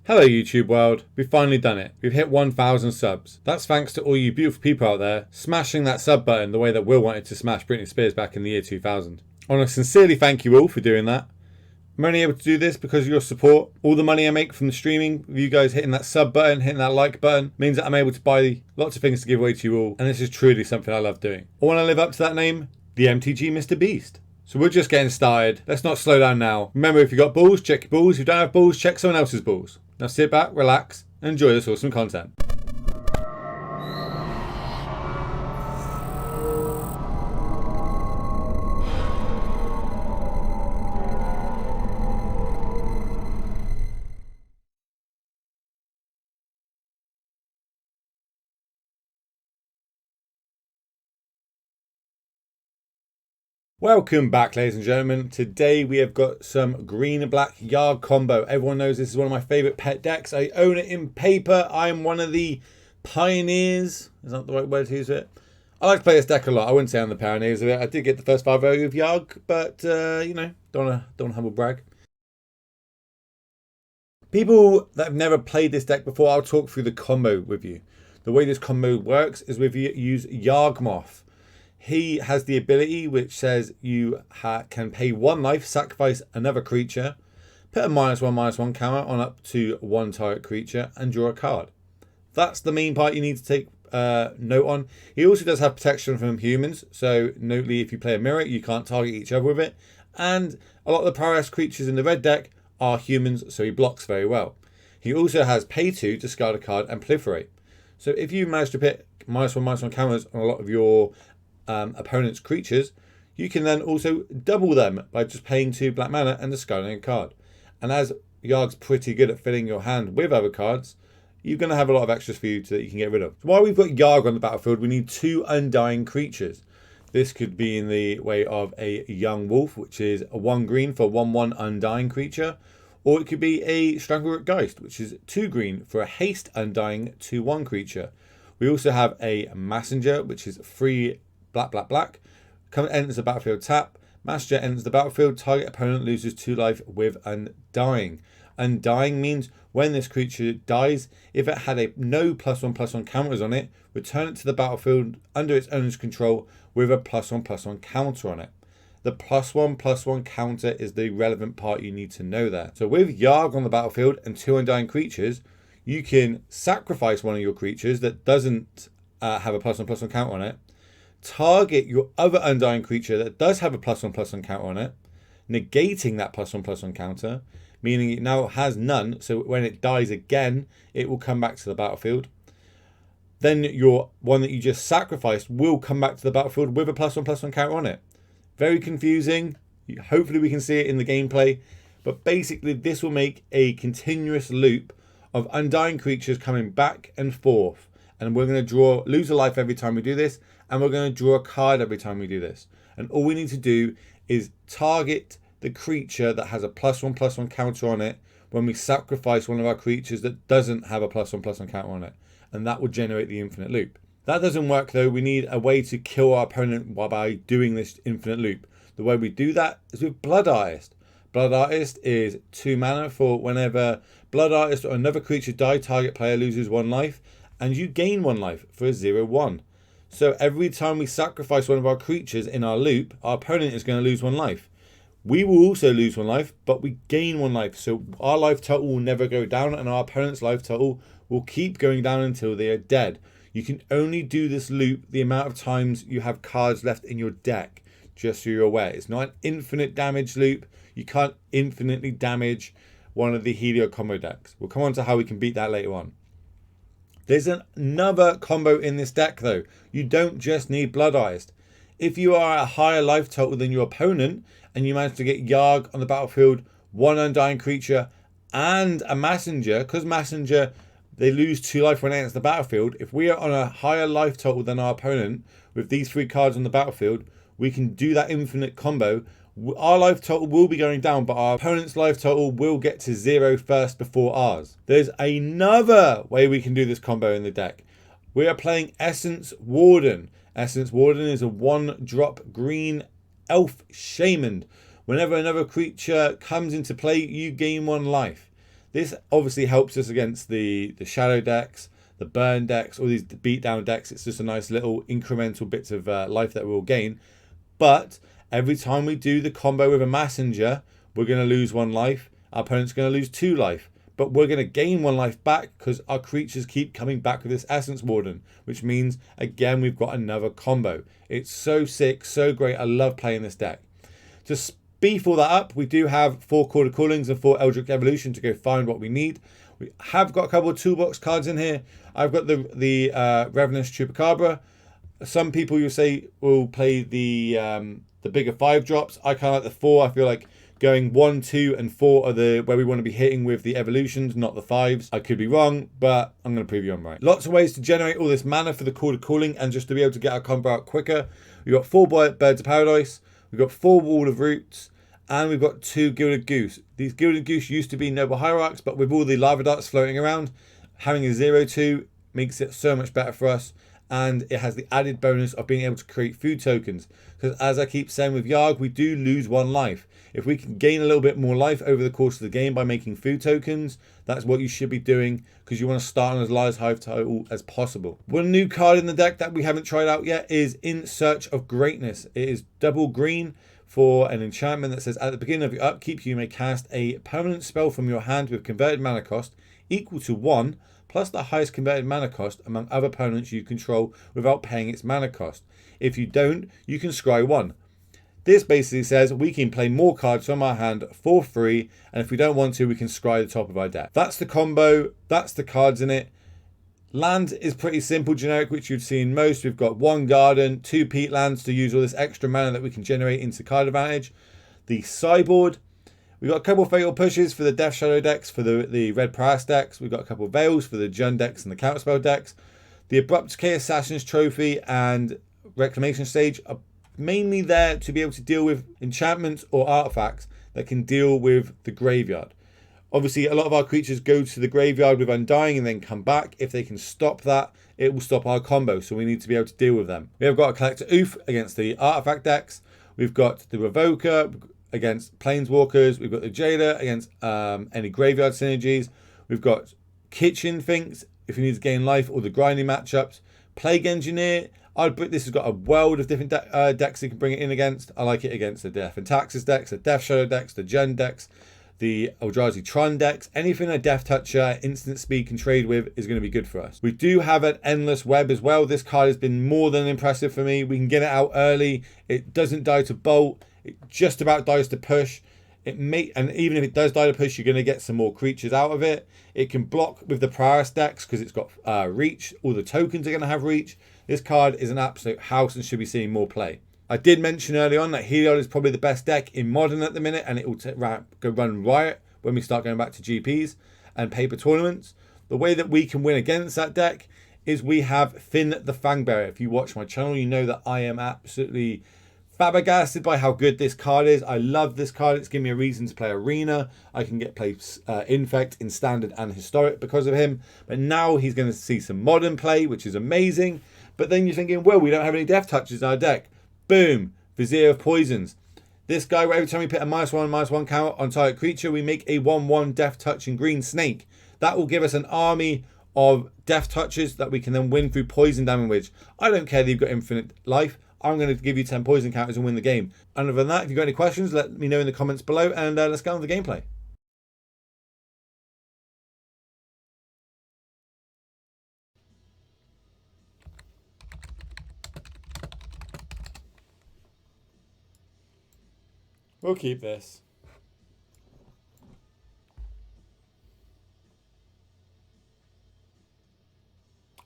Hello YouTube world, we've finally done it. We've hit 1,000 subs. That's thanks to all you beautiful people out there smashing that sub button the way that Will wanted to smash Britney Spears back in the year 2000. I want to sincerely thank you all for doing that. I'm only able to do this because of your support. All the money I make from the streaming, with you guys hitting that sub button, hitting that like button, means that I'm able to buy lots of things to give away to you all, and this is truly something I love doing. I want to live up to that name, the MTG Mr. Beast. So we're just getting started. Let's not slow down now. Remember, if you've got balls, check your balls. If you don't have balls, check someone else's balls. Now sit back, relax, and enjoy this awesome content. Welcome back, ladies and gentlemen. Today we have got some green and black Yawg Combo. Everyone knows this is one of my favourite pet decks. I own it in paper. I'm one of the pioneers. Is that the right word to use it? I like to play this deck a lot. I wouldn't say I'm the pioneers of it. I did get the first 5 value of Yawg, but you know, don't humble brag. People that have never played this deck before, I'll talk through the combo with you. The way this combo works is if you use Yawgmoth. He has the ability which says you can pay 1 life, sacrifice another creature, put a -1/-1 counter on up to 1 target creature, and draw a card. That's the main part you need to take note on. He also does have protection from humans, so notably if you play a mirror, you can't target each other with it. And a lot of the prowess creatures in the red deck are humans, so he blocks very well. He also has pay 2, discard a card, and proliferate. So if you manage to put -1/-1 counters on a lot of your opponent's creatures, you can then also double them by just paying 2 black mana and discarding a card. And as Yawg's pretty good at filling your hand with other cards, you're going to have a lot of extras for you that you can get rid of. So while we've got Yawg on the battlefield, we need 2 undying creatures. This could be in the way of a Yawgmoth, which is a 1 green for 1/1 undying creature, or it could be a Strangleroot Geist, which is 2 green for a haste undying 2/1 creature. We also have a Messenger, which is 3 black. Enters the battlefield tap. Messenger enters the battlefield. Target opponent loses 2 life with Undying. Undying means when this creature dies, if it had no +1/+1 counters on it, return it to the battlefield under its owner's control with a +1/+1 counter on it. The +1/+1 counter is the relevant part you need to know there. So with Yawg on the battlefield and 2 undying creatures, you can sacrifice one of your creatures that doesn't have a +1/+1 counter on it. Target your other undying creature that does have a +1/+1 counter on it, negating that +1/+1 counter, meaning it now has none, so when it dies again, it will come back to the battlefield. Then your one that you just sacrificed will come back to the battlefield with a +1/+1 counter on it. Very confusing. Hopefully we can see it in the gameplay, but basically this will make a continuous loop of undying creatures coming back and forth, and we're going to lose a life every time we do this, and we're going to draw a card every time we do this. And all we need to do is target the creature that has a +1/+1 counter on it when we sacrifice one of our creatures that doesn't have a +1/+1 counter on it. And that will generate the infinite loop. That doesn't work though. We need a way to kill our opponent by doing this infinite loop. The way we do that is with Blood Artist. Blood Artist is 2 mana for whenever Blood Artist or another creature die, target player loses 1 life, and you gain 1 life for a 0/1. So every time we sacrifice one of our creatures in our loop, our opponent is going to lose 1 life. We will also lose 1 life, but we gain 1 life. So our life total will never go down, and our opponent's life total will keep going down until they are dead. You can only do this loop the amount of times you have cards left in your deck, just so you're aware. It's not an infinite damage loop. You can't infinitely damage one of the Helio combo decks. We'll come on to how we can beat that later on. There's another combo in this deck though. You don't just need Blood Artist. If you are at a higher life total than your opponent and you manage to get Yawg on the battlefield, 1 undying creature and a Messenger, because Messenger, they lose 2 life when it enters the battlefield. If we are on a higher life total than our opponent with these 3 cards on the battlefield, we can do that infinite combo. Our life total will be going down, but our opponent's life total will get to 0 first before ours. There's another way we can do this combo in the deck. We are playing Essence Warden. Essence Warden is a 1-drop green elf shaman. Whenever another creature comes into play, you gain 1 life. This obviously helps us against the shadow decks, the burn decks, all these beatdown decks. It's just a nice little incremental bits of life that we'll gain. But every time we do the combo with a messenger, we're going to lose 1 life. Our opponent's going to lose 2 life. But we're going to gain 1 life back because our creatures keep coming back with this Essence Warden, which means, again, we've got another combo. It's so sick, so great. I love playing this deck. To beef all that up, we do have 4 Quarter Callings and 4 Eldritch Evolution to go find what we need. We have got a couple of toolbox cards in here. I've got the Revenant Chupacabra. Some people, you say, will play the bigger 5 drops. I kind of like the 4. I feel like going 1, 2, and 4 are the where we want to be hitting with the evolutions, not the 5s. I could be wrong, but I'm going to prove you I'm right. Lots of ways to generate all this mana for the Quarter Calling and just to be able to get our combo out quicker. We've got 4 Birds of Paradise. We've got 4 Wall of Roots. And we've got 2 Gilded Goose. These Gilded Goose used to be Noble Hierarchs, but with all the Lava Darts floating around, having a 0/2 makes it so much better for us. And it has the added bonus of being able to create food tokens. Because as I keep saying with Yawg, we do lose 1 life. If we can gain a little bit more life over the course of the game by making food tokens, that's what you should be doing because you want to start on as high total as possible. One new card in the deck that we haven't tried out yet is In Search of Greatness. It is double green for an enchantment that says at the beginning of your upkeep, you may cast a permanent spell from your hand with converted mana cost equal to 1 plus the highest converted mana cost among other opponents you control without paying its mana cost. If you don't, you can scry 1. This basically says we can play more cards from our hand for free, and if we don't want to, we can scry the top of our deck. That's the combo, that's the cards in it. Land is pretty simple, generic, which you've seen most. We've got 1 garden, 2 peat lands to use all this extra mana that we can generate into card advantage. The sideboard, we've got a couple of fatal pushes for the Death Shadow decks, for the Red Prowess decks. We've got a couple of veils for the Jund decks and the Counterspell decks. The Abrupt Decay Assassin's Trophy and Reclamation Stage are mainly there to be able to deal with enchantments or artifacts that can deal with the graveyard. Obviously, a lot of our creatures go to the graveyard with Undying and then come back. If they can stop that, it will stop our combo, so we need to be able to deal with them. We have got a Collector Oof against the artifact decks. We've got the Revoker against Planeswalkers. We've got the Jailer against any graveyard synergies. We've got Kitchen Finks if you need to gain life, or the grinding matchups. Plague Engineer. This has got a world of different decks you can bring it in against. I like it against the Death and Taxes decks, the Death Shadow decks, the Jund decks, the Eldrazi Tron decks. Anything a Death Toucher instant speed can trade with is going to be good for us. We do have an Endless Web as well. This card has been more than impressive for me. We can get it out early. It doesn't die to bolt. It just about dies to push. And even if it does die to push, you're going to get some more creatures out of it. It can block with the Prowess decks because it's got reach. All the tokens are going to have reach. This card is an absolute house and should be seeing more play. I did mention early on that Heliod is probably the best deck in Modern at the minute, and it will go run riot when we start going back to GPs and paper tournaments. The way that we can win against that deck is we have Finn the Fangbearer. If you watch my channel, you know that I am absolutely flabbergasted by how good this card is. I love this card. It's given me a reason to play Arena. I can get play Infect in Standard and Historic because of him. But now he's going to see some Modern play, which is amazing. But then you're thinking, well, we don't have any Death Touches in our deck. Boom. Vizier of Poisons. This guy, every time we put a -1/-1 counter on target creature, we make a 1/1 Death Touch and green snake. That will give us an army of Death Touches that we can then win through poison damage. I don't care that you've got infinite life. I'm going to give you 10 poison counters and win the game. And other than that, if you've got any questions, let me know in the comments below, and let's get on with the gameplay. We'll keep this.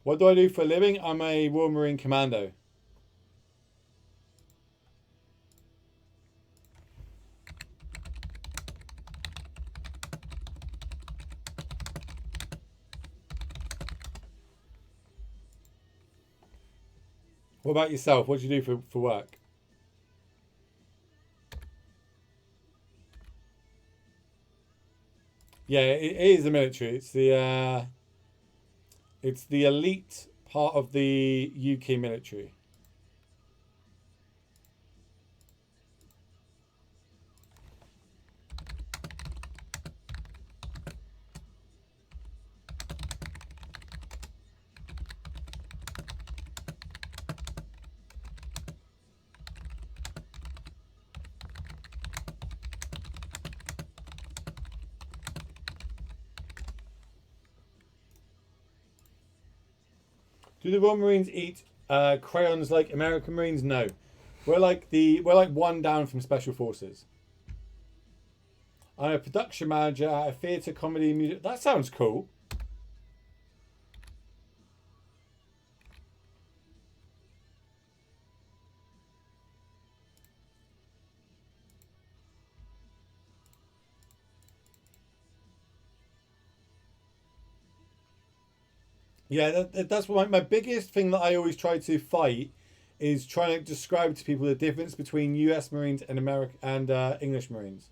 What do I do for a living? I'm a Royal Marine Commando. What about yourself? What do you do for work? Yeah, it is the military. It's the elite part of the UK military. Do the Royal Marines eat crayons like American Marines? No. We're like one down from Special Forces. I'm a production manager at a theatre, comedy, music. That sounds cool. Yeah, that's my biggest thing that I always try to fight is trying to describe to people the difference between U.S. Marines and English Marines.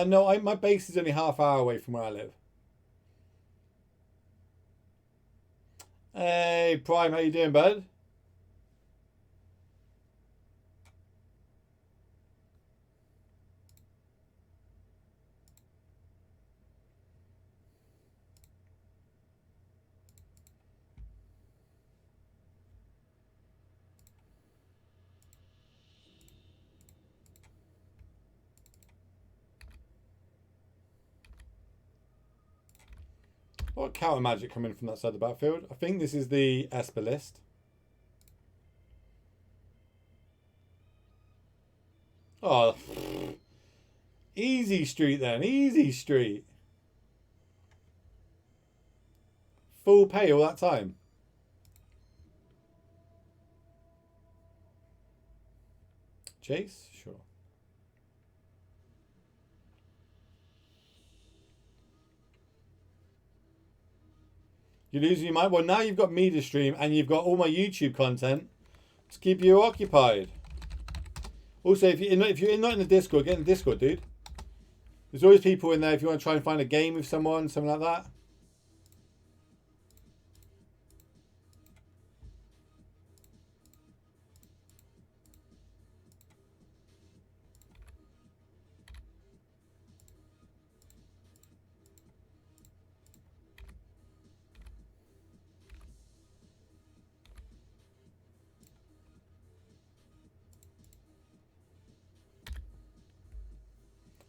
No, my base is only half-hour away from where I live. Hey, Prime, how you doing, bud? What counter magic coming from that side of the battlefield? I think this is the Esper list. Oh, easy street then. Easy street. Full pay all that time. Chase? Sure. You're losing your mind? Well, now you've got me to stream and you've got all my YouTube content to keep you occupied. Also, if you're not in the Discord, get in the Discord, dude. There's always people in there if you want to try and find a game with someone, something like that.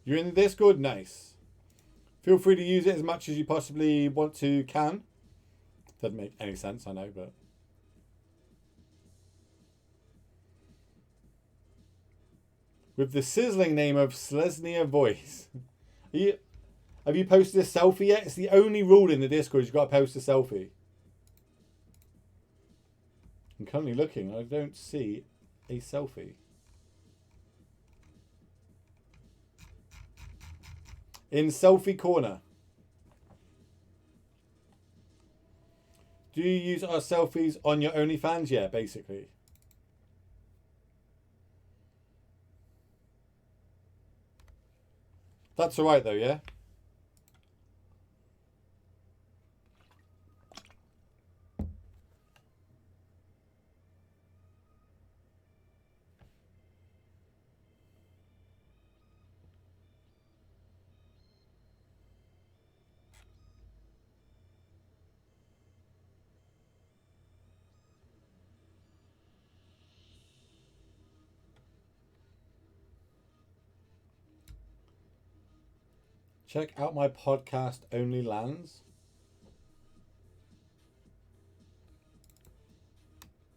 You're in the Discord? Nice. Feel free to use it as much as you possibly want to, can. Doesn't make any sense, I know, but... With the sizzling name of Slesnia Voice. Have you posted a selfie yet? It's the only rule in the Discord, you've got to post a selfie. I'm currently looking, I don't see a selfie. In selfie corner. Do you use our selfies on your OnlyFans? Yeah, basically. That's alright though, yeah? Check out my podcast, Only Lands.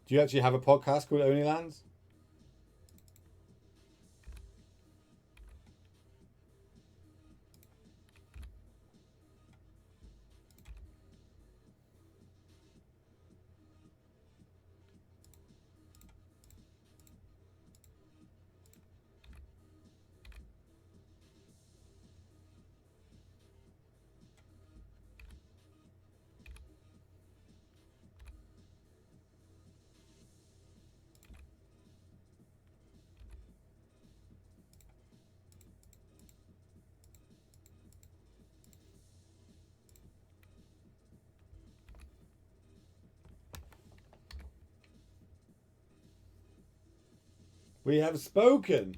Do you actually have a podcast called Only Lands? We have spoken.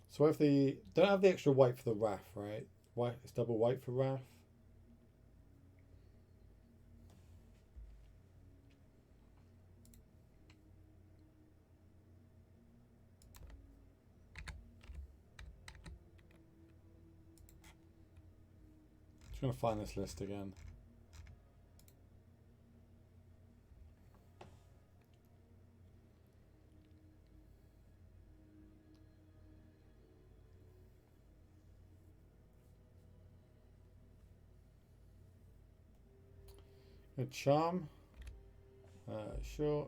So if the don't have the extra white for the Wrath, right? White, it's double white for Wrath. Just gonna find this list again. A charm. Sure.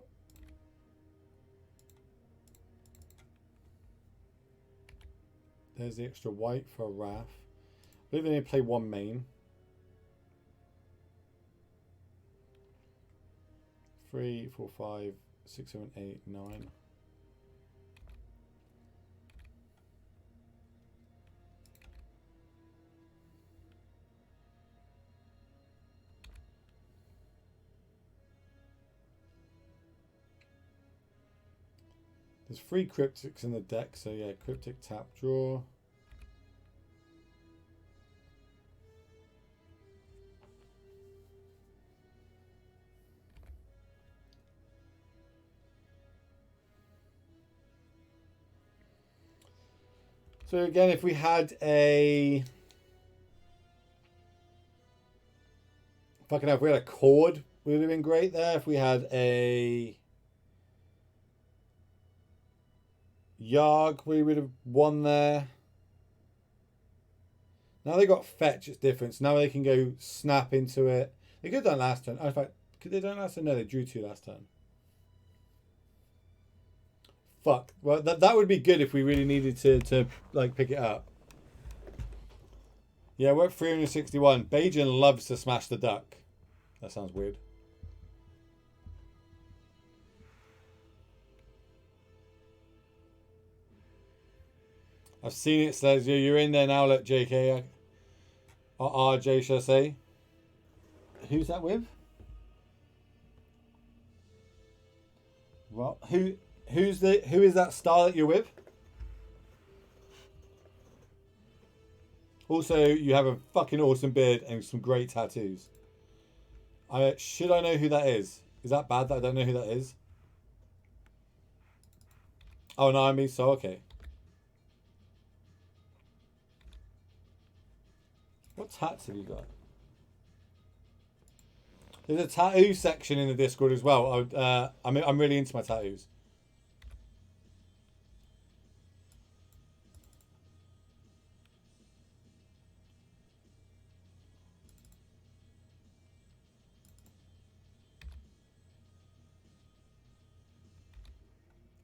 There's the extra white for Wrath. I believe they need to play one main. 3, 4, 5, 6, 7, 8, 9. There's 3 cryptics in the deck, so yeah, cryptic tap draw. So again, if we had a if we had a chord, would have been great there. If we had a Yawg, we would have won there. Now they got fetch, it's different. So now they can go snap into it. They could have done last turn. Oh, in fact, could they done last turn? No, they drew 2 last turn. Fuck. Well, that would be good if we really needed to like pick it up. Yeah, we're at 361. Bajan loves to smash the duck. That sounds weird. I've seen it, says you're in there now, let JK or RJ shall I say. Who's that with? Well, who is that star that you're with? Also, you have a fucking awesome beard and some great tattoos. Should I know who that is? Is that bad that I don't know who that is? Oh no, I mean so okay. What tats have you got? There's a tattoo section in the Discord as well. I'm really into my tattoos.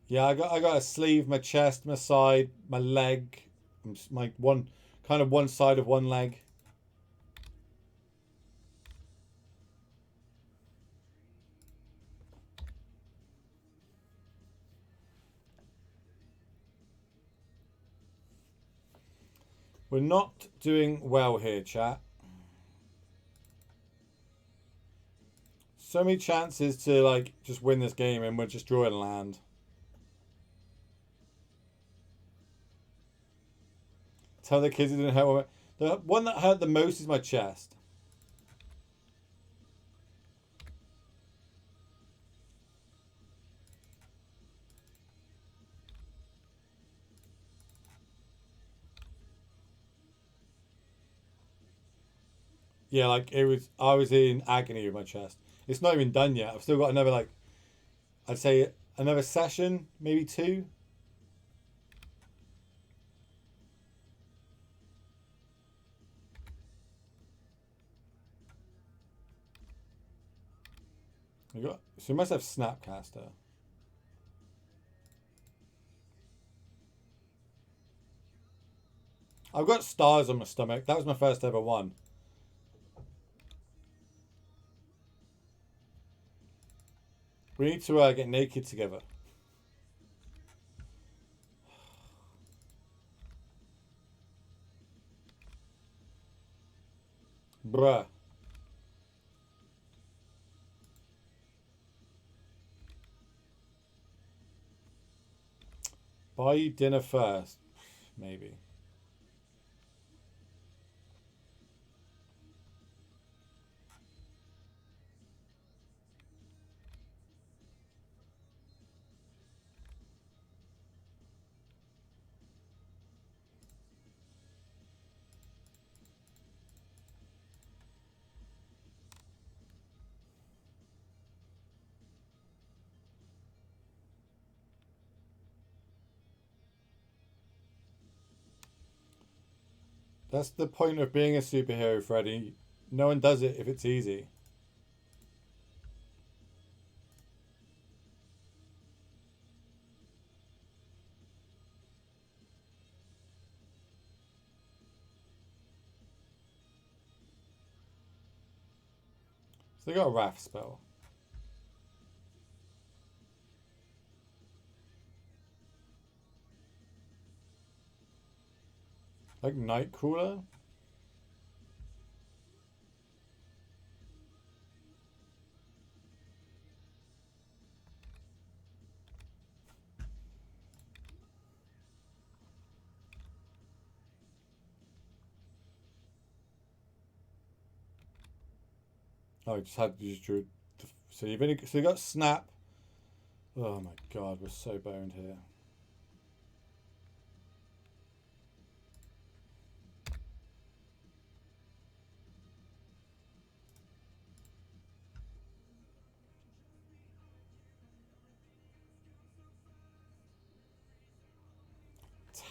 Yeah, I got a sleeve, my chest, my side, my leg, my one side of one leg. We're not doing well here, chat. So many chances to like just win this game and we're just drawing land. Tell the kids it didn't hurt. The one that hurt the most is my chest. Yeah, like I was in agony with my chest. It's not even done yet. I've still got another I'd say another session, maybe 2. So we must have Snapcaster. I've got stars on my stomach. That was my first ever one. We need to get naked together. Bruh. Buy you dinner first. Maybe. That's the point of being a superhero, Freddy. No one does it if it's easy. So they got a Wrath spell. Like Nightcrawler? Oh, I just drew. So you've only, so you got Snap. Oh my god, we're so boned here.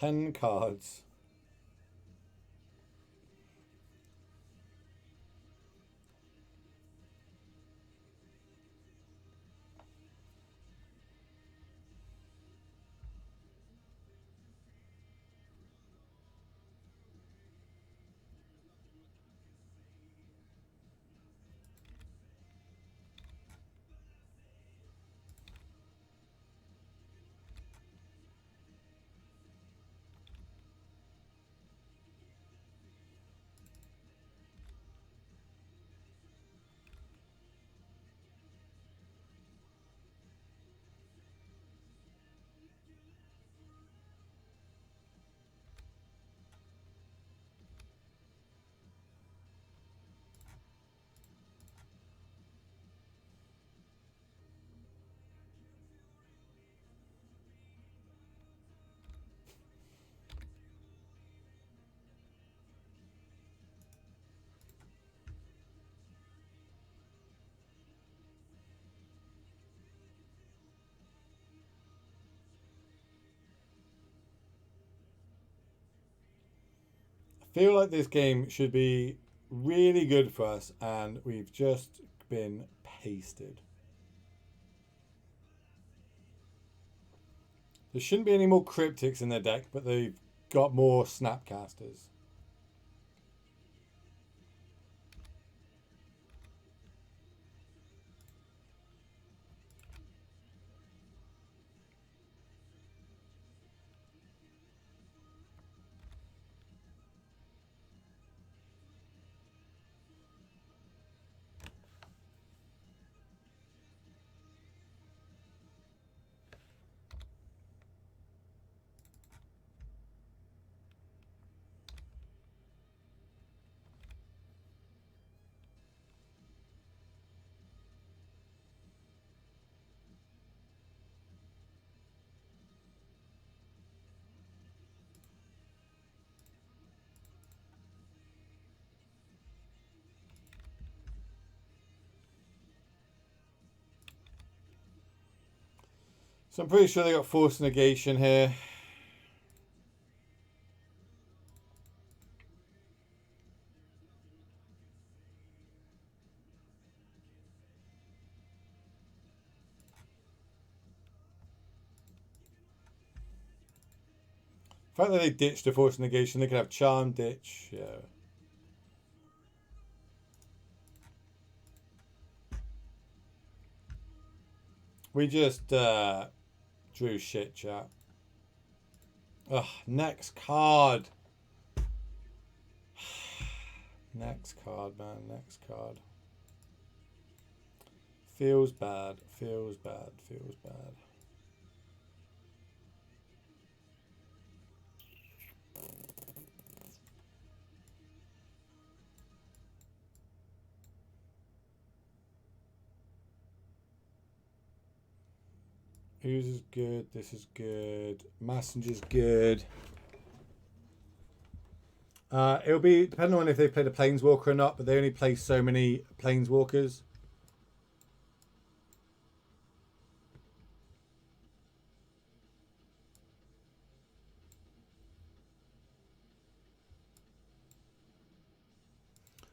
Ten cards. I feel like this game should be really good for us, and we've just been pasted. There shouldn't be any more cryptics in their deck, but they've got more Snapcasters. So I'm pretty sure they got Force Negation here. The fact that they ditched the Force Negation, they could have Charm Ditch. Yeah. We just drew shit, chat. Ugh, next card. Next card, man. Next card. Feels bad. Feels bad. Feels bad. Who's is good? This is good. Messenger's good. It'll be depending on if they played a Planeswalker or not, but they only play so many Planeswalkers.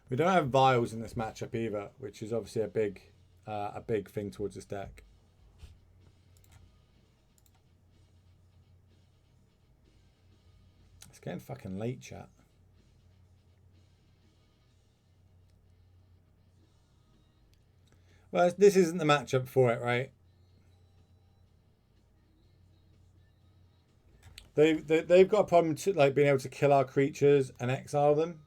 We don't have vials in this matchup either, which is obviously a big thing towards this deck. It's getting fucking late, chat. Well, this isn't the matchup for it, right? They've got a problem to, like, being able to kill our creatures and exile them.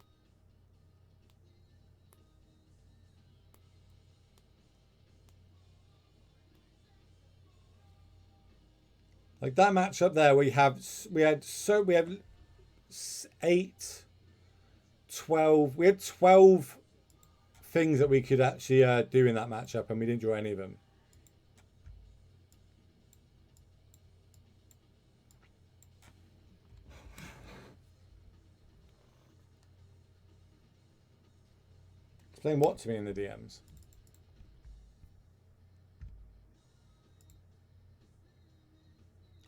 Like that matchup there, we had 8, 12. We had 12 things that we could actually do in that matchup, and we didn't draw any of them. Explain what to me in the DMs?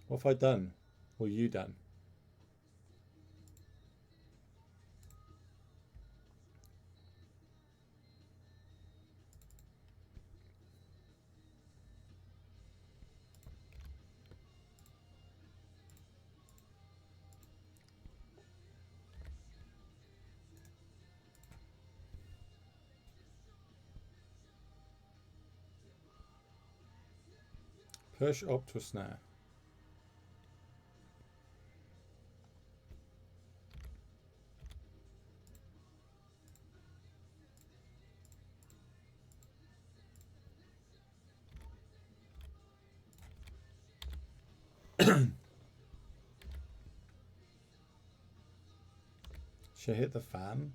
What have I done? Or you done? Push up to a snare. Should I hit the fan?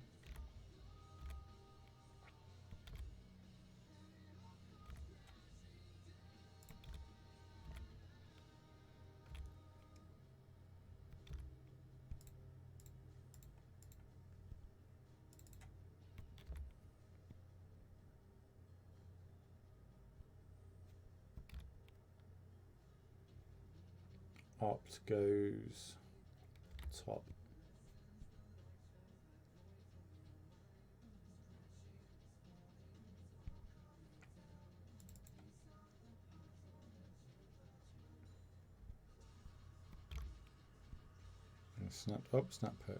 Opt goes top. And snap up, snap push.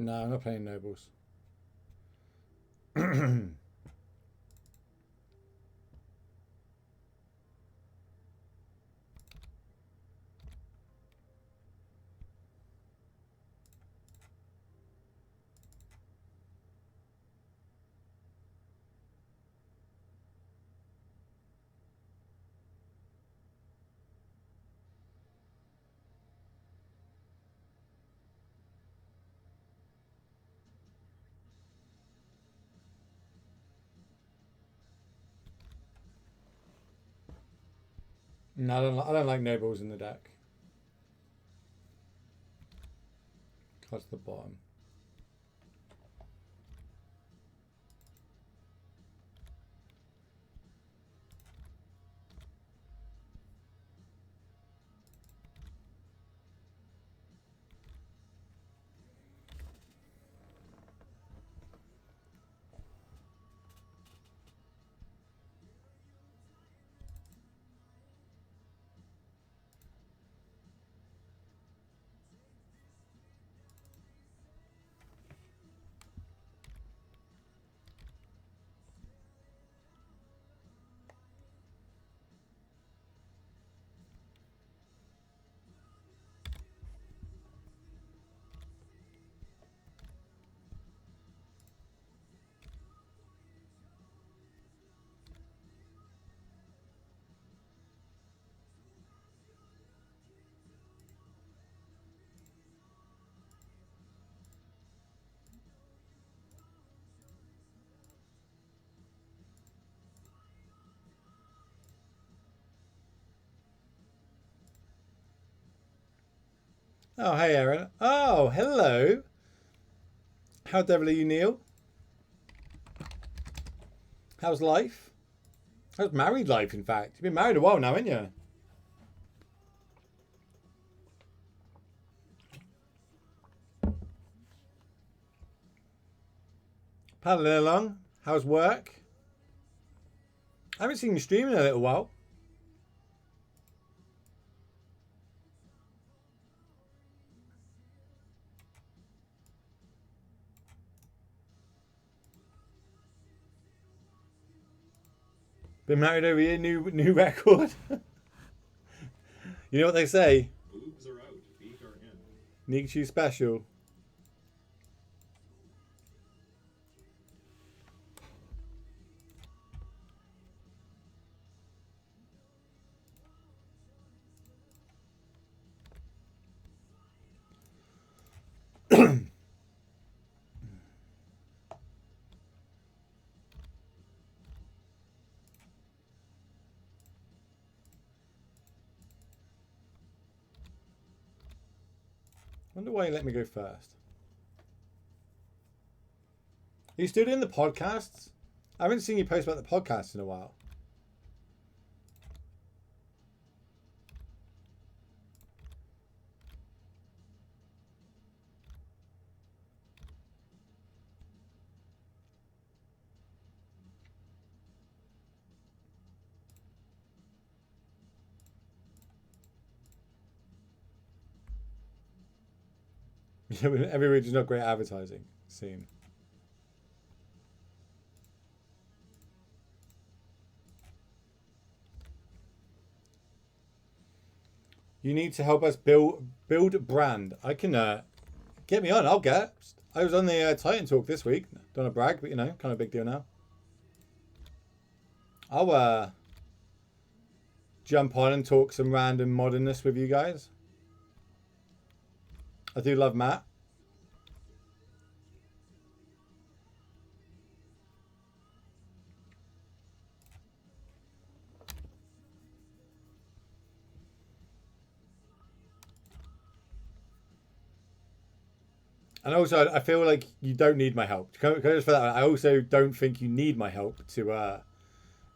No, I'm not playing nobles. No, I don't like nobles in the deck. Cards at the bottom. Oh, hey, Aaron. Oh, hello. How devil are you, Neil? How's life? How's married life, in fact? You've been married a while now, haven't you? Paddling along. How's work? I haven't seen you stream in a little while. Been married over here, new record. You know what they say? Boobs are out, feet are in. Needs you special. Wonder why you let me go first. Are you still doing the podcasts? I haven't seen you post about the podcasts in a while. Every region's not great advertising scene. You need to help us build brand. I can get me on. I'll get. I was on the Titan Talk this week. Don't want to brag, but you know, kind of a big deal now. I'll jump on and talk some random modernness with you guys. I do love Matt. And also, I feel like you don't need my help. Can I just for that? I also don't think you need my help to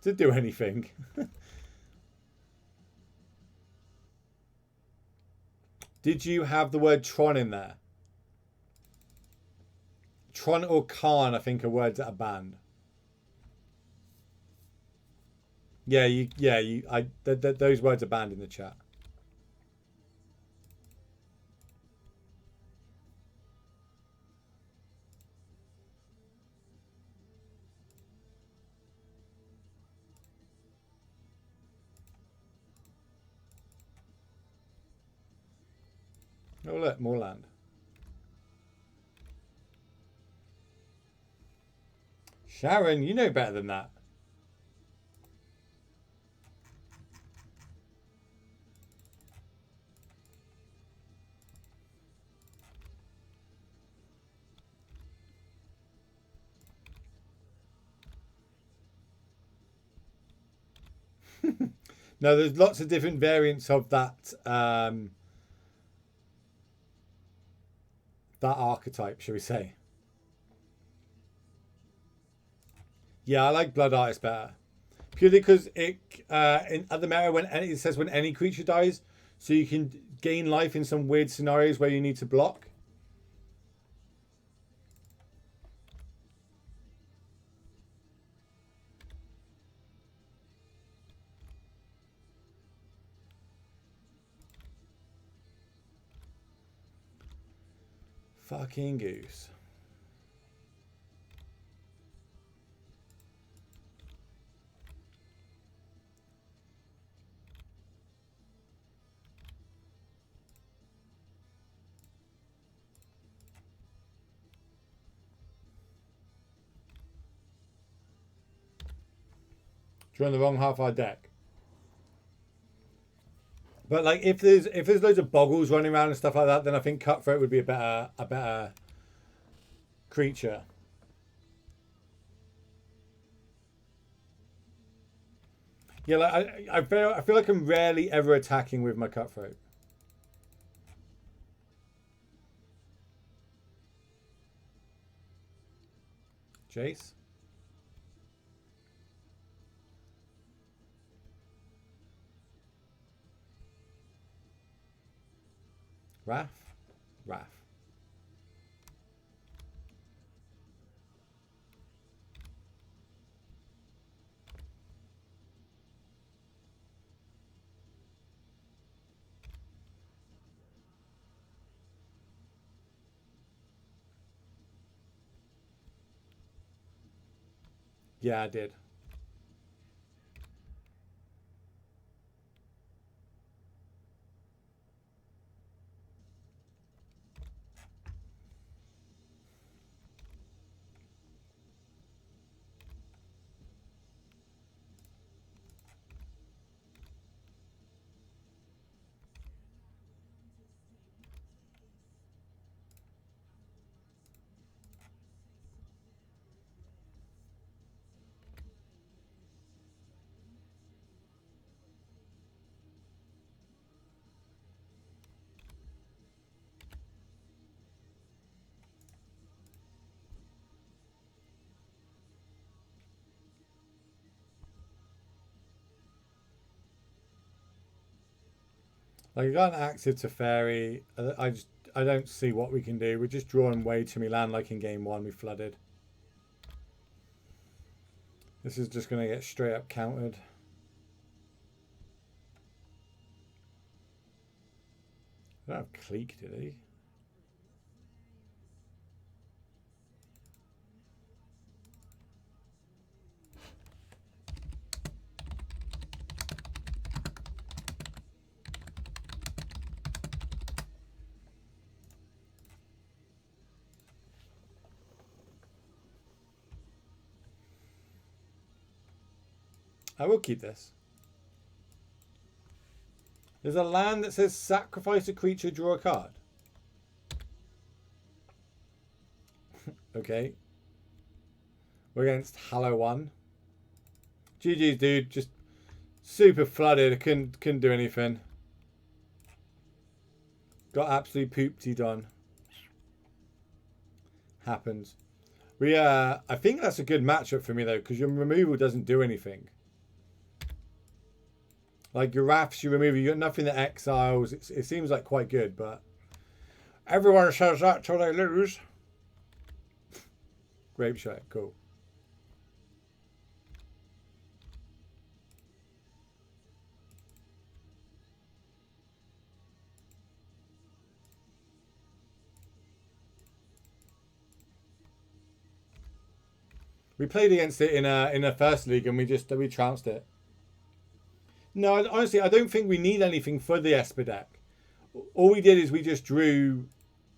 do anything. Did you have the word Tron in there? Tron or Khan, I think, are words that are banned. Yeah, those words are banned in the chat. Oh look, more land. Sharon, you know better than that. No, there's lots of different variants of that that archetype, shall we say. Yeah, I like Blood Artist better. Purely because it at the meta when it says when any creature dies, so you can gain life in some weird scenarios where you need to block. Fucking goose. Drawing the wrong half our deck. But like if there's loads of boggles running around and stuff like that, then I think Cutthroat would be a better creature. Yeah, like I feel like I'm rarely ever attacking with my Cutthroat. Jace. Wrath. Yeah, I did. Like I got an active Teferi. I don't see what we can do. We're just drawing way too many land like in game one we flooded. This is just gonna get straight up countered. I don't have Cleek, did he? I will keep this. There's a land that says sacrifice a creature, draw a card. Okay. We're against Hallow 1. GG's, dude. Just super flooded. I couldn't do anything. Got absolutely pooped on. Happens. I think that's a good matchup for me though, because your removal doesn't do anything. Like your Wraths, you remove, you got nothing that exiles. It seems like quite good, but everyone says that till they lose. Grape shot, cool. We played against it in a first league and we trounced it. No, honestly, I don't think we need anything for the Esper deck. all we did is we just drew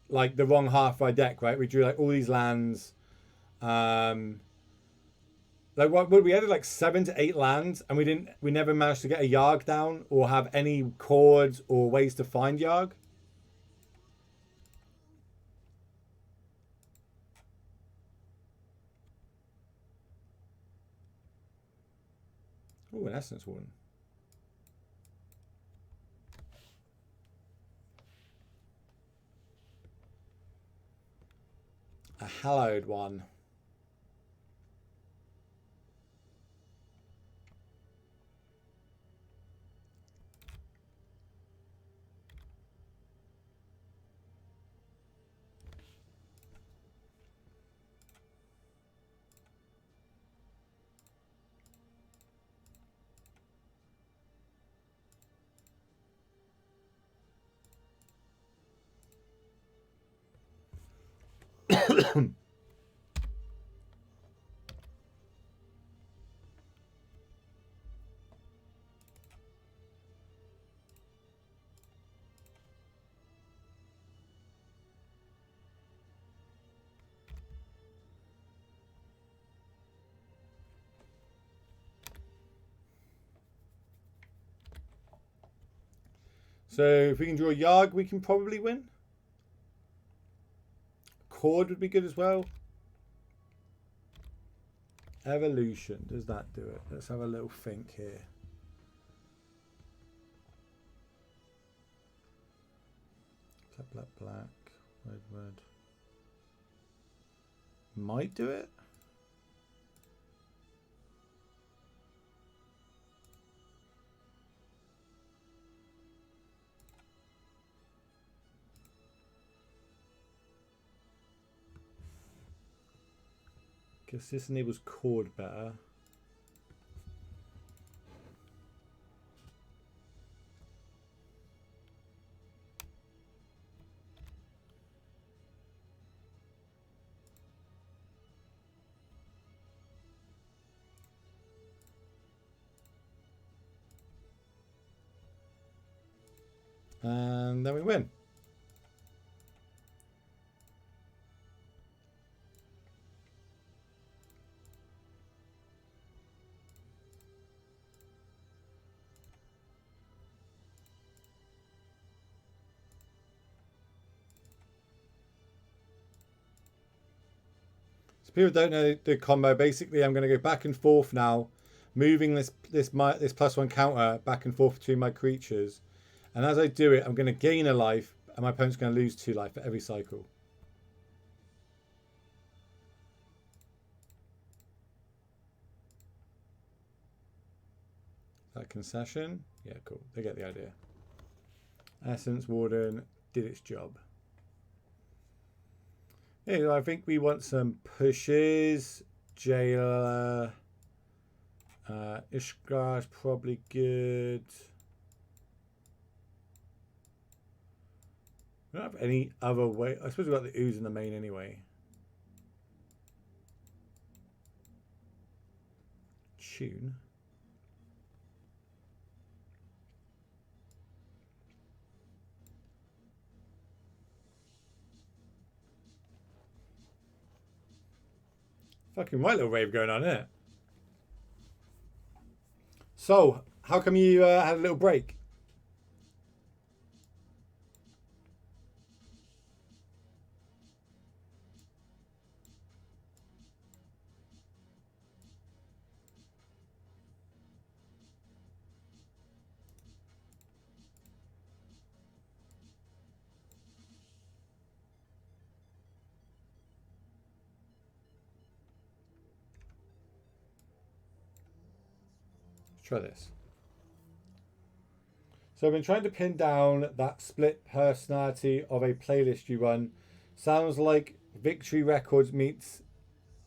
like the wrong half of our deck, right? We drew like all these lands. Like what we added like 7 to 8 lands, and we never managed to get a Yawg down or have any chords or ways to find Yawg. Oh, an Essence Warden. A hallowed one. So if we can draw Yawg, we can probably win. Chord would be good as well. Evolution, does that do it? Let's have a little think here. Black, black, black, red, red. Might do it. Guess this enables chord better. And then we win. So people don't know the combo. Basically, I'm going to go back and forth now, moving this +1 counter back and forth between my creatures. And as I do it, I'm going to gain a life, and my opponent's going to lose 2 life for every cycle. That concession? Yeah, cool. They get the idea. Essence Warden did its job. Yeah, I think we want some pushes. Jailer. Ishgar is probably good. We don't have any other way. I suppose we've got the ooze in the main anyway. Tune. Fucking right little rave going on, isn't it? So, how come you had a little break? Try this. So I've been trying to pin down that split personality of a playlist you run. Sounds like Victory Records meets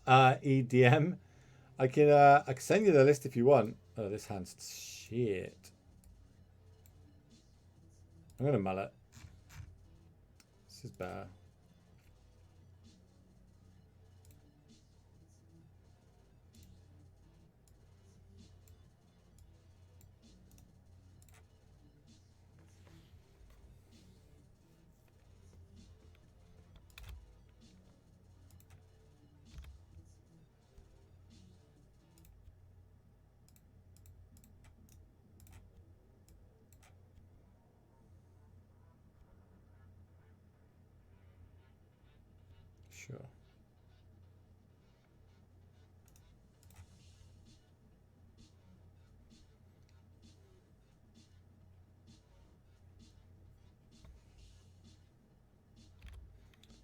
EDM. I can send you the list if you want. Oh, this hand's shit. I'm gonna mull it. This is better. Sure.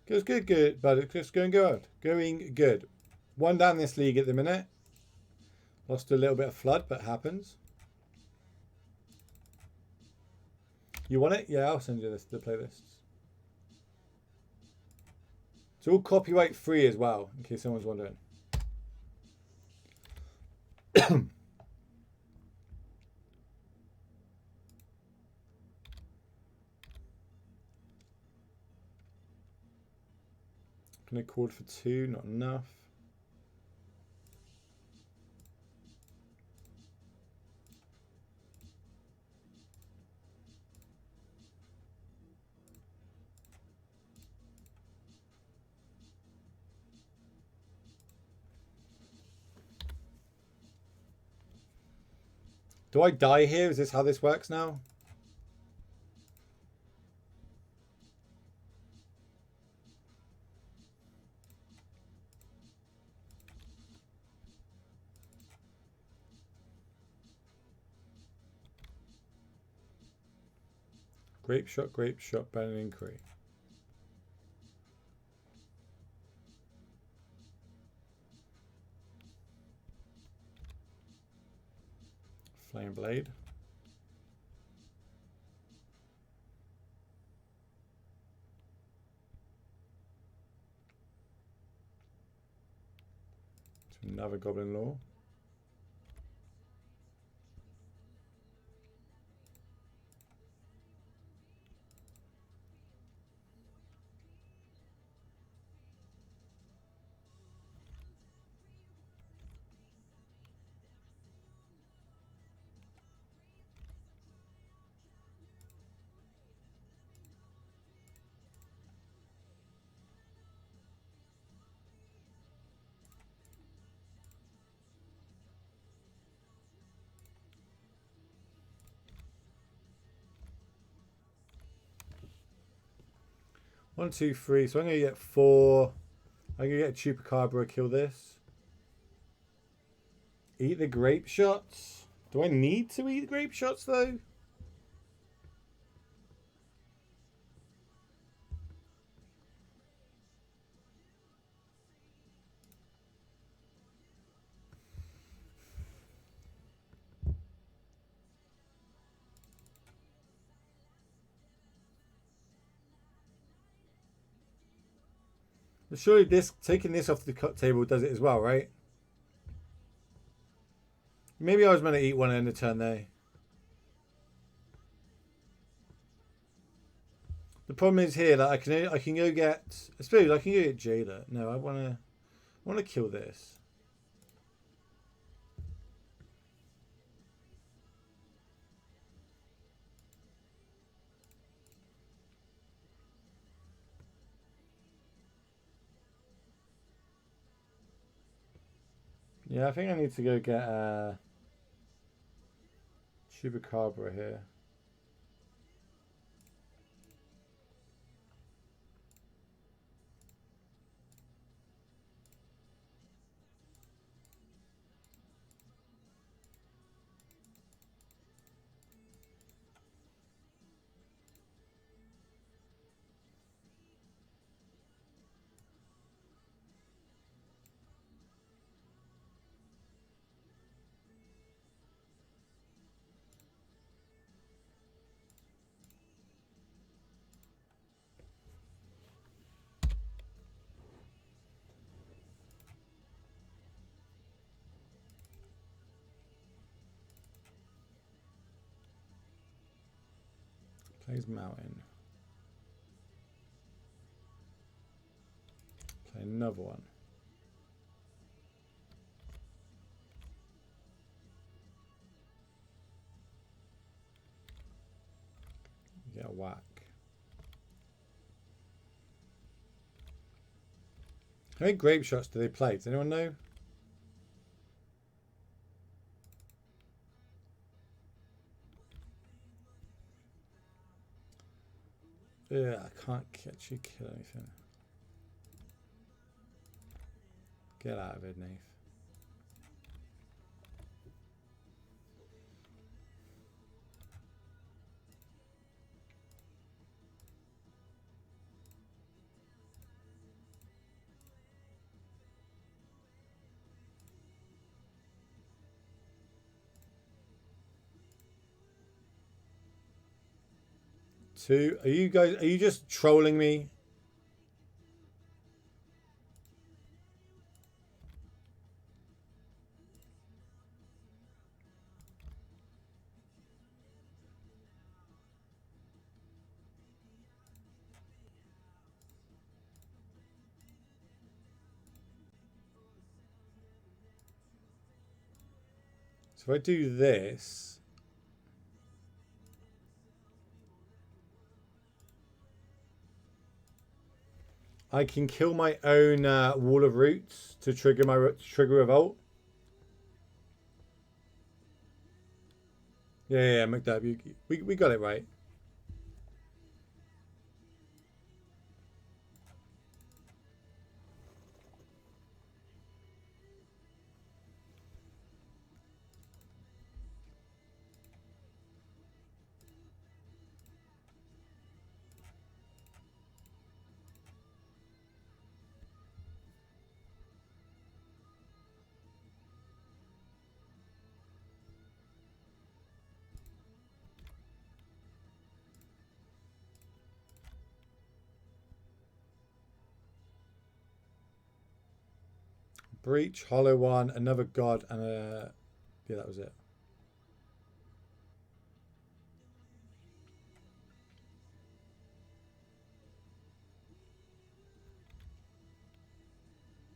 Goes good, but it's just going good. Going good. One down this league at the minute. Lost a little bit of flood, but happens. You want it? Yeah, I'll send you the playlists. It's all copyright free as well, in case someone's wondering. Can I call for 2? Not enough. Do I die here? Is this how this works now? Grape shot, banning inquiry. Flame blade. Another goblin law. One, two, three. So I'm going to get 4. I'm going to get a Chupacabra, kill this. Eat the grape shots. Do I need to eat grape shots though? But surely this taking this off the cut table does it as well, right? Maybe I was meant to eat one end of turn there. The problem is here that I can go get. I suppose I can go get Jada. No, I wanna kill this. Yeah, I think I need to go get Chupacabra here. Plays Mountain. Play another one. Get a whack. How many grape shots do they play? Does anyone know? Yeah, I can't actually kill anything. Get out of it, Nath. Two. Are you just trolling me? So if I do this, I can kill my own wall of roots to trigger my revolt. Yeah, McDab, we got it right. Breach, Hollow One, another God, and a... Yeah, that was it.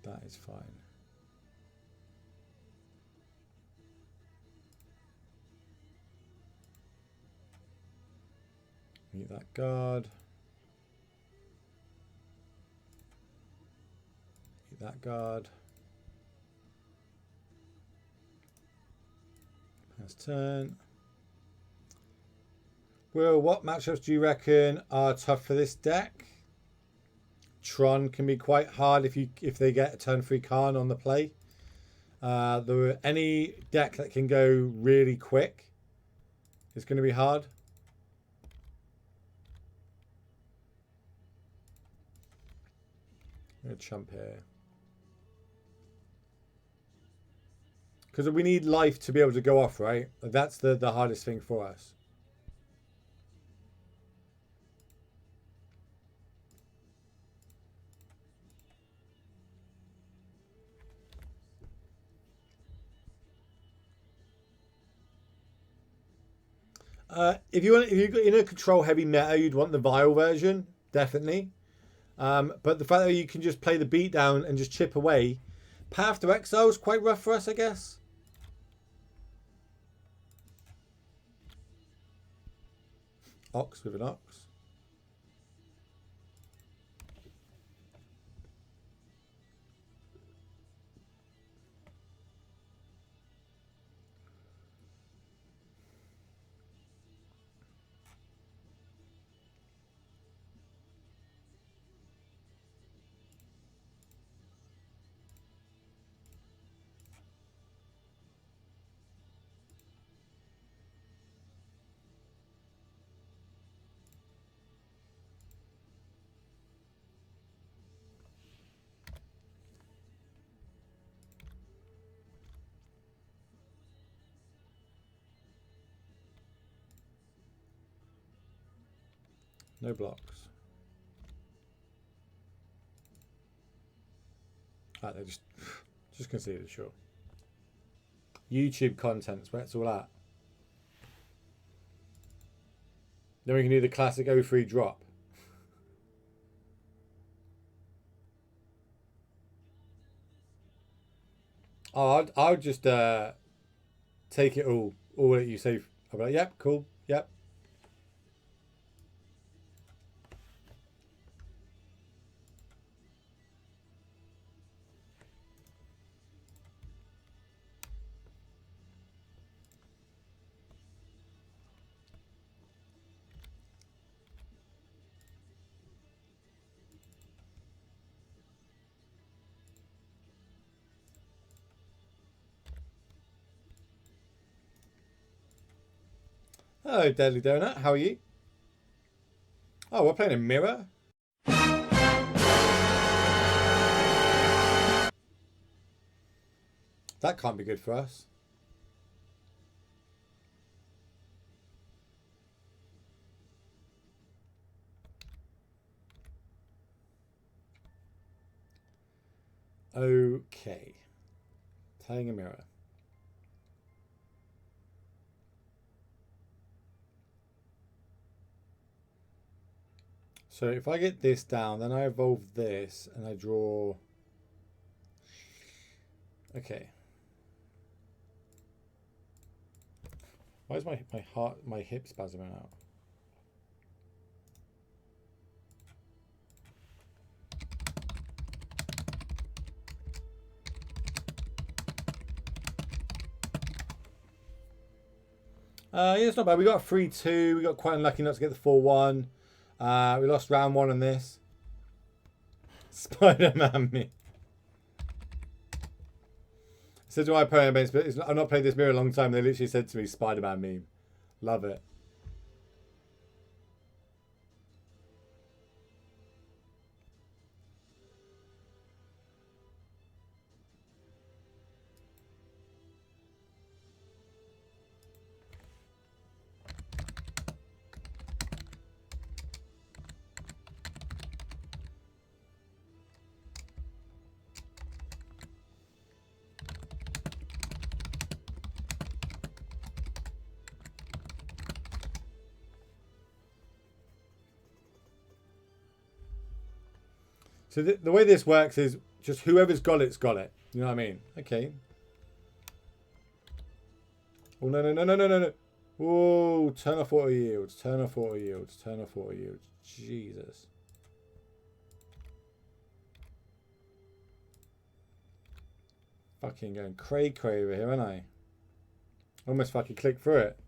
That is fine. Meet that guard. Meet that guard. Pass turn. Well, what matchups do you reckon are tough for this deck? Tron can be quite hard if they get a turn 3 Khan on the play. Any deck that can go really quick is going to be hard. I'm going to chump here. Because we need life to be able to go off, right? That's the hardest thing for us. If you're in a control heavy meta, you'd want the Vial version, definitely. But the fact that you can just play the beatdown and just chip away, Path to Exile is quite rough for us, I guess. Ox with an Ox. No blocks. Ah, they're just conceded, sure. YouTube content's where it's all at. Then we can do the classic 0-3 drop. Oh, I'll just take it all that you say. I'll be like, yep, cool, yep. Hello, Deadly Donut. How are you? Oh, we're playing a mirror? That can't be good for us. Okay. Playing a mirror. So if I get this down, then I evolve this and I draw. Okay. Why is my hip spasming out? Yeah, it's not bad. We got a 3-2. We got quite unlucky not to get the 4-1. We lost round 1 on this. Spider-Man me. So do I play a base, but I've not played this mirror a long time. They literally said to me, Spider-Man meme. Love it. So the way this works is just whoever's got it's got it. You know what I mean? Okay. Oh, no, no, no, no, no, no, no. Whoa, turn off auto yields, turn off auto yields, turn off auto yields. Jesus. Fucking going cray over here, aren't I? Almost fucking click through it.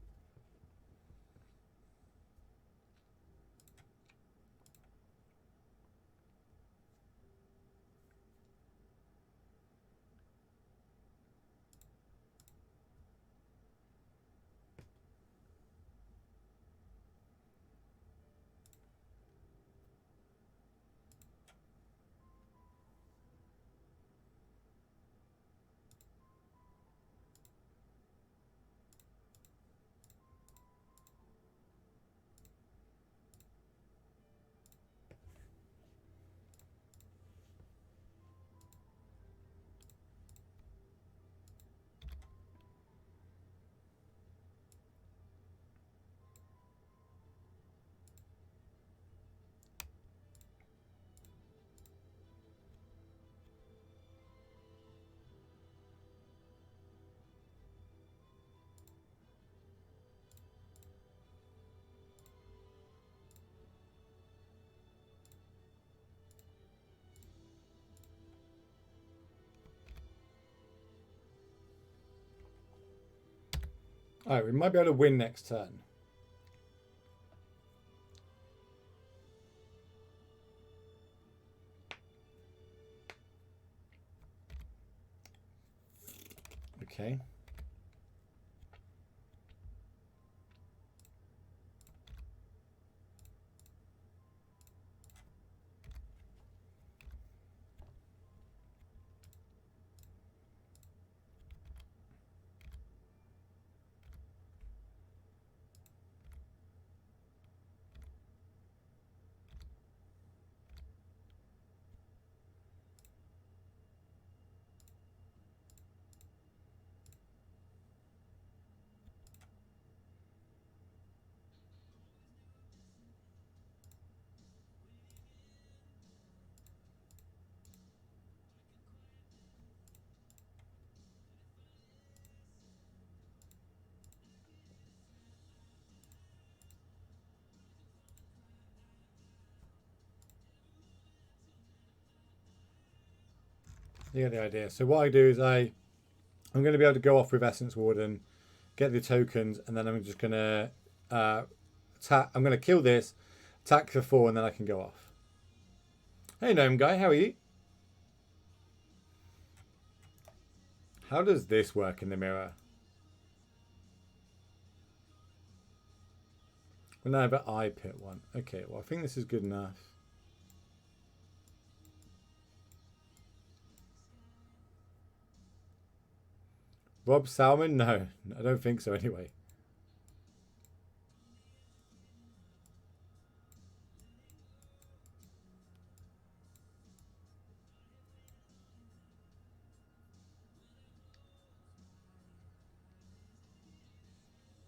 Alright, we might be able to win next turn. Okay. You get the idea. So what I do is I'm going to be able to go off with Essence Warden, get the tokens, and then I'm just going to attack. I'm going to kill this, attack for 4, and then I can go off. Hey, Gnome Guy, how are you? How does this work in the mirror? Whenever I pit one. Okay, well, I think this is good enough. Rob Salmon? No, I don't think so anyway.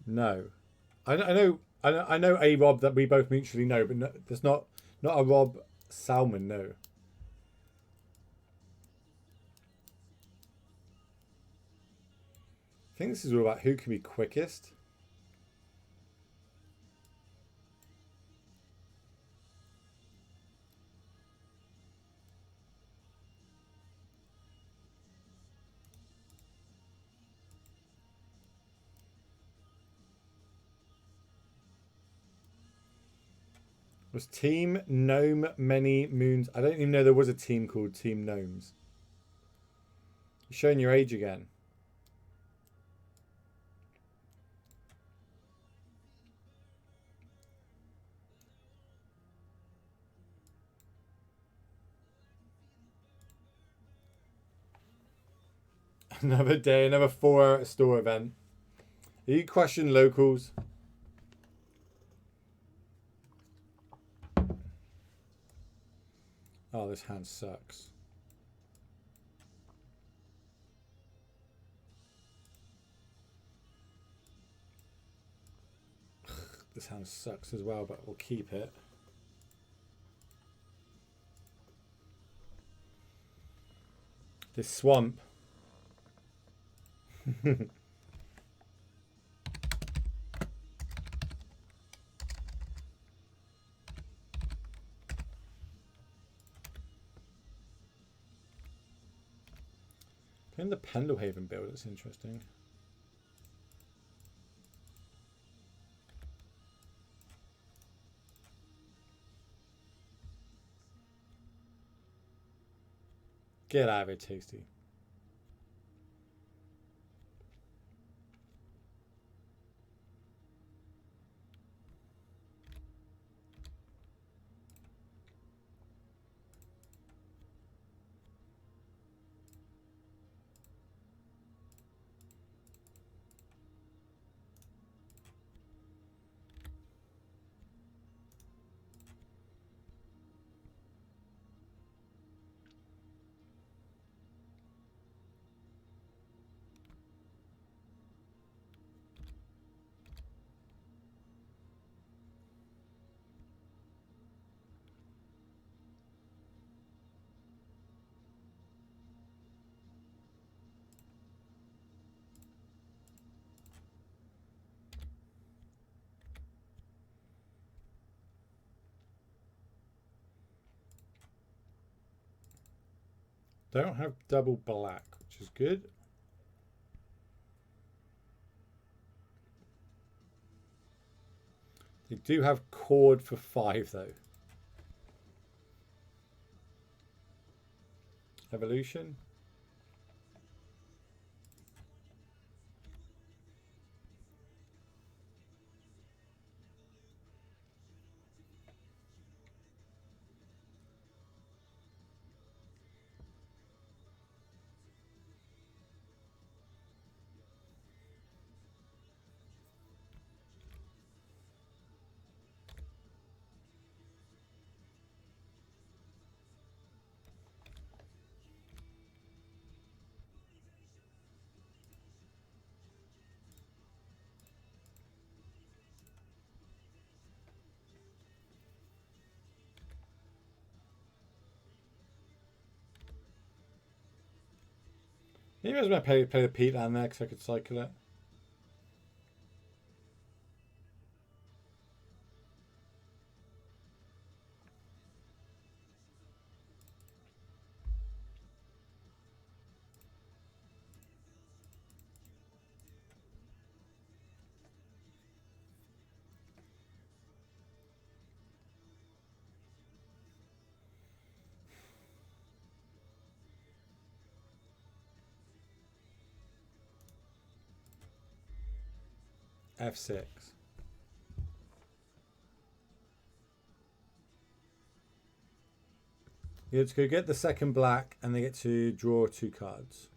No. I know a Rob that we both mutually know, but no, there's not a Rob Salmon, no. I think this is all about who can be quickest. Was Team Gnome many moons? I don't even know there was a team called Team Gnomes. You're showing your age again. Another day, another 4-hour store event. Are you questioning locals? Oh, this hand sucks. This hand sucks as well, but we'll keep it. This swamp. In the Pendlehaven build, it's interesting. Get out of it, Tasty. Don't have double black, which is good. They do have cord for 5 though. Evolution. Maybe I was going to play the Pete land there because I could cycle it. F6. You get to go get the second black, and they get to draw 2 cards.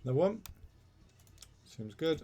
No one. Seems good.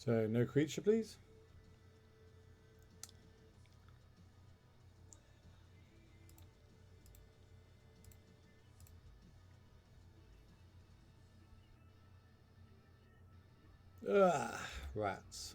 So no creature, please. Ugh, rats.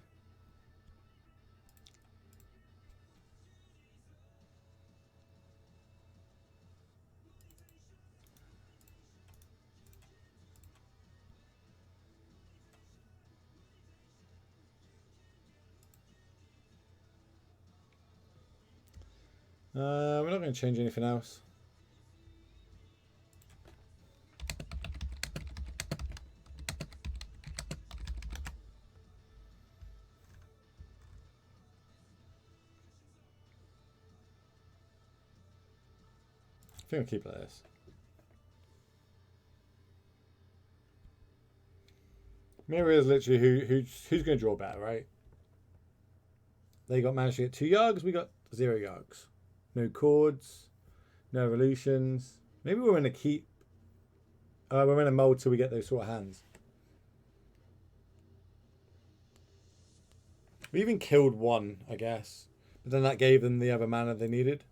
We're not going to change anything else. I think I'll keep it like this. Mirror is literally who's going to draw better, right? They managed to get 2 Yawgs, we got 0 Yawgs. No chords, no evolutions. Maybe we're in a keep. We're in a mold till we get those sort of hands. We even killed 1, I guess. But then that gave them the other mana they needed.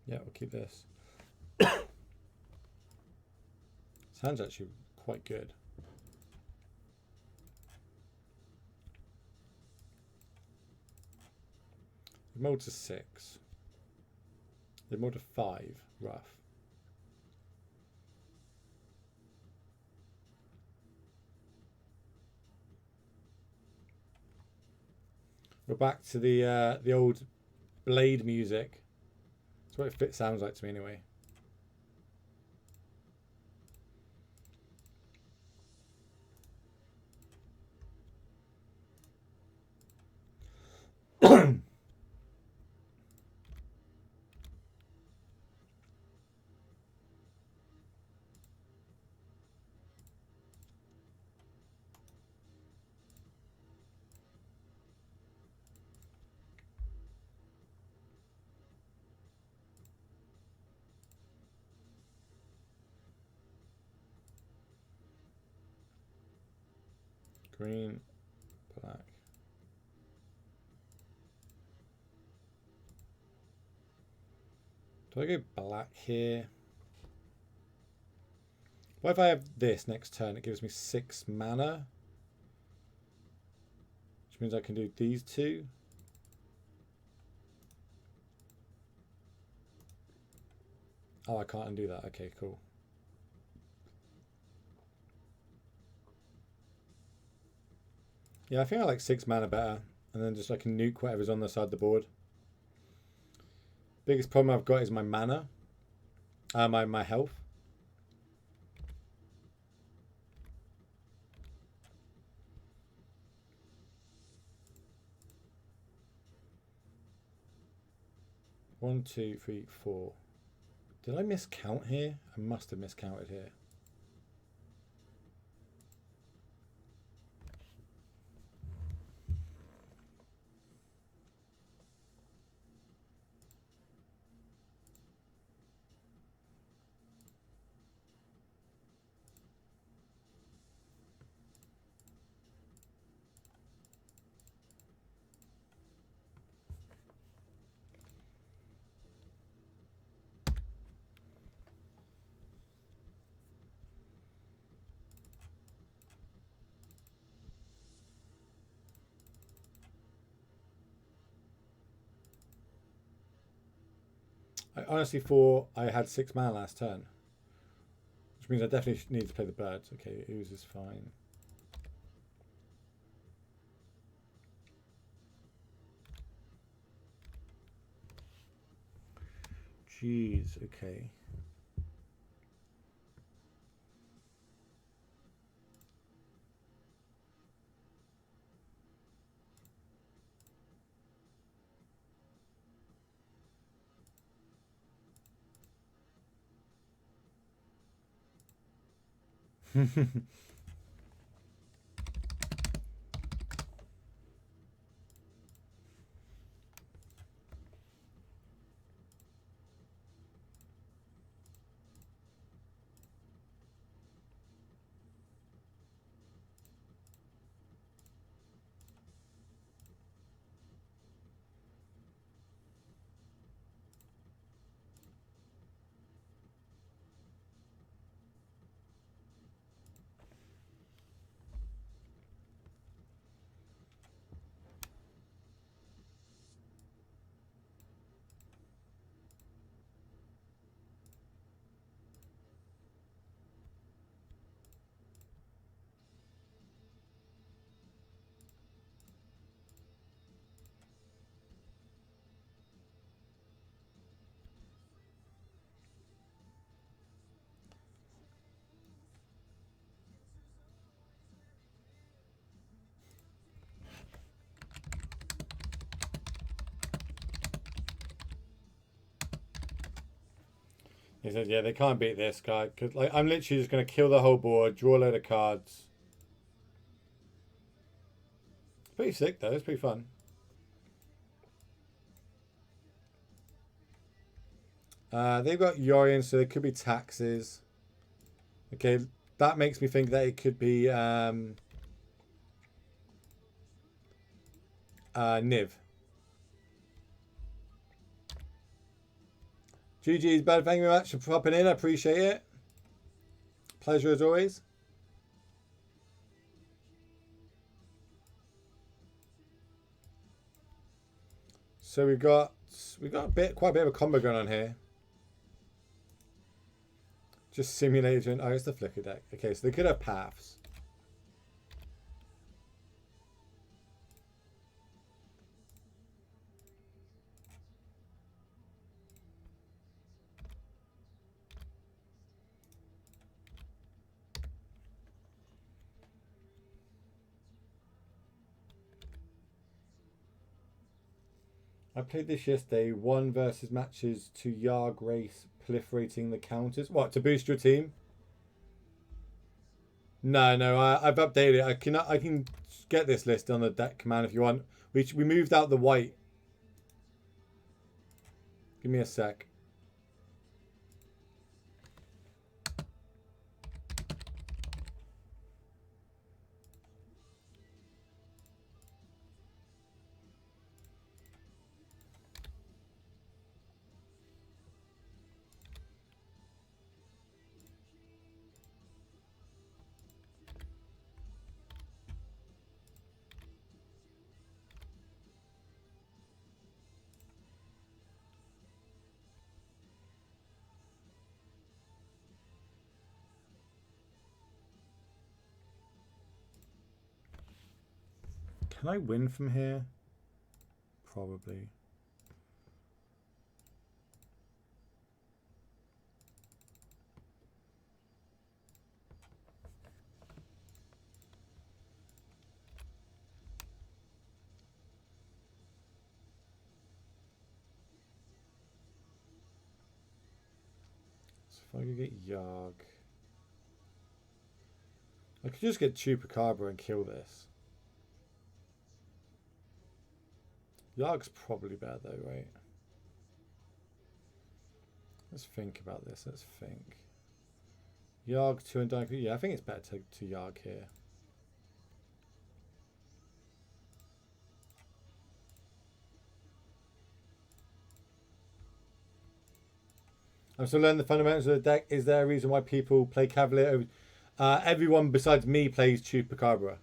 Yeah, we'll keep this. This hand's actually quite good. They mold to 6. They mold to 5. Rough. We're back to the old blade music. That's what it sounds like to me anyway. Green, black. Do I go black here? What if I have this next turn? It gives me 6 mana. Which means I can do these 2. Oh, I can't undo that. Okay, cool. Yeah, I think I like 6 mana better. And then just I can nuke whatever's on the side of the board. Biggest problem I've got is my mana. My health. One, 2, 3, 4. Did I miscount here? I must have miscounted here. I honestly thought I had 6 mana last turn. Which means I definitely need to play the birds. Okay, ooze is fine. Jeez, okay. He said, yeah, they can't beat this guy. Because like, I'm literally just going to kill the whole board, draw a load of cards. Pretty sick, though. It's pretty fun. They've got Yorion, so there could be taxes. Okay, that makes me think that it could be Niv. GG's, bud. Thank you very much for popping in. I appreciate it. Pleasure as always. So we got quite a bit of a combo going on here. Just simulation. Oh, it's the Flicker deck. Okay, so they could have paths. I played this yesterday. 1 versus matches to Yawg race, proliferating the counters. What, to boost your team? No, I've updated it. I can get this list on the deck command if you want. We moved out the white. Give me a sec. Can I win from here? Probably. So if I could get Yawg. I could just get Chupacabra and kill this. Yawg's probably bad though, right? Let's think about this. Let's think. Yawg 2 and Dynamic. Yeah, I think it's better to Yawg here. I'm still learning the fundamentals of the deck. Is there a reason why people play Cavalier over... everyone besides me plays Chupacabra.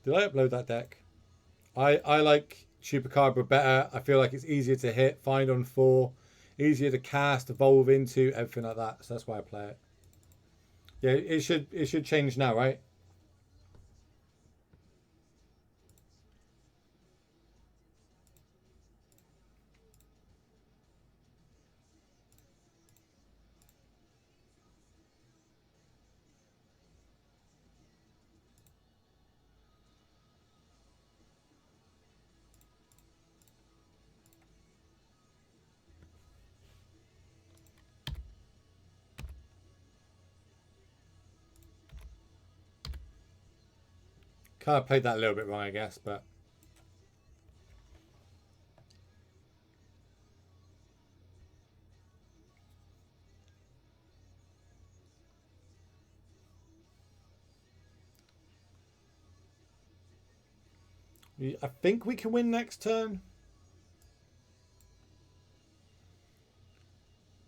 Did I upload that deck? I like Chupacabra better. I feel like it's easier to hit, find on 4, easier to cast, evolve into, everything like that. So that's why I play it. Yeah, it should change now, right? Kind of played that a little bit wrong, I guess, but I think we can win next turn.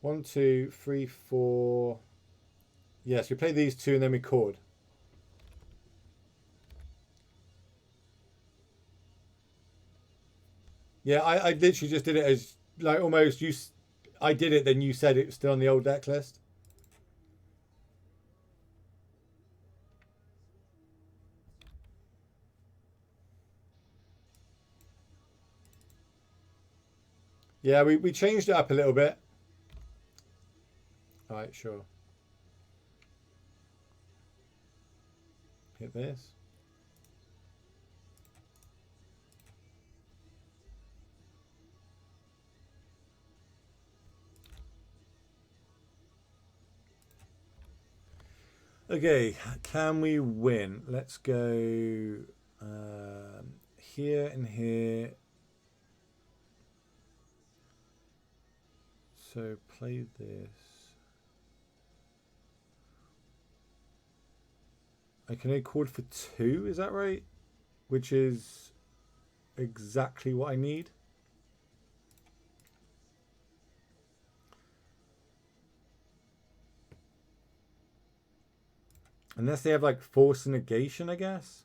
1, 2, 3, 4. Yes, we play these 2 and then we chord. Yeah, I literally just did it as like almost you. I did it, then you said it was still on the old deck list. Yeah, we changed it up a little bit. All right, sure. Hit this. Okay, can we win? Let's go here and here. So play this. I can only chord for 2, is that right? Which is exactly what I need. Unless they have like force and negation, I guess.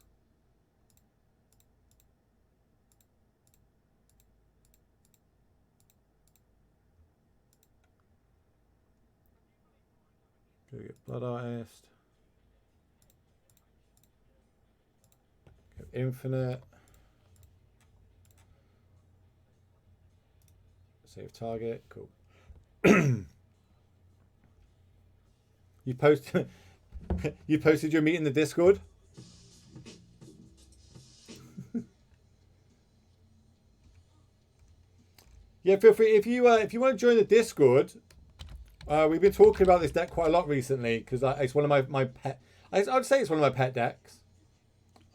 Go get Blood Artist. Go Infinite. Save target. Cool. You you posted your meet in the Discord. Yeah, feel free if you want to join the Discord. We've been talking about this deck quite a lot recently because it's one of my pet. I'd say it's one of my pet decks.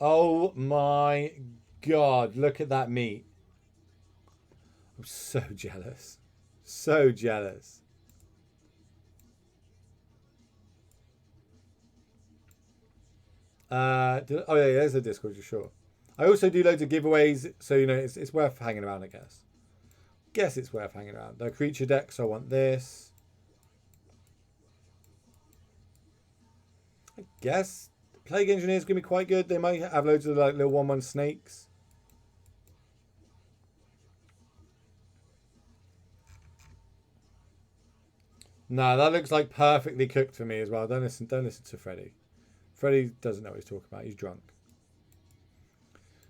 Oh my god! Look at that meat. I'm so jealous. So jealous. Oh yeah, there's a Discord for sure. I also do loads of giveaways, so you know it's worth hanging around. I guess it's worth hanging around. The creature decks. I want this. I guess Plague Engineer is gonna be quite good. They might have loads of like little 1/1 snakes. No, that looks like perfectly cooked for me as well. Don't listen to Freddy. Freddy doesn't know what he's talking about. He's drunk.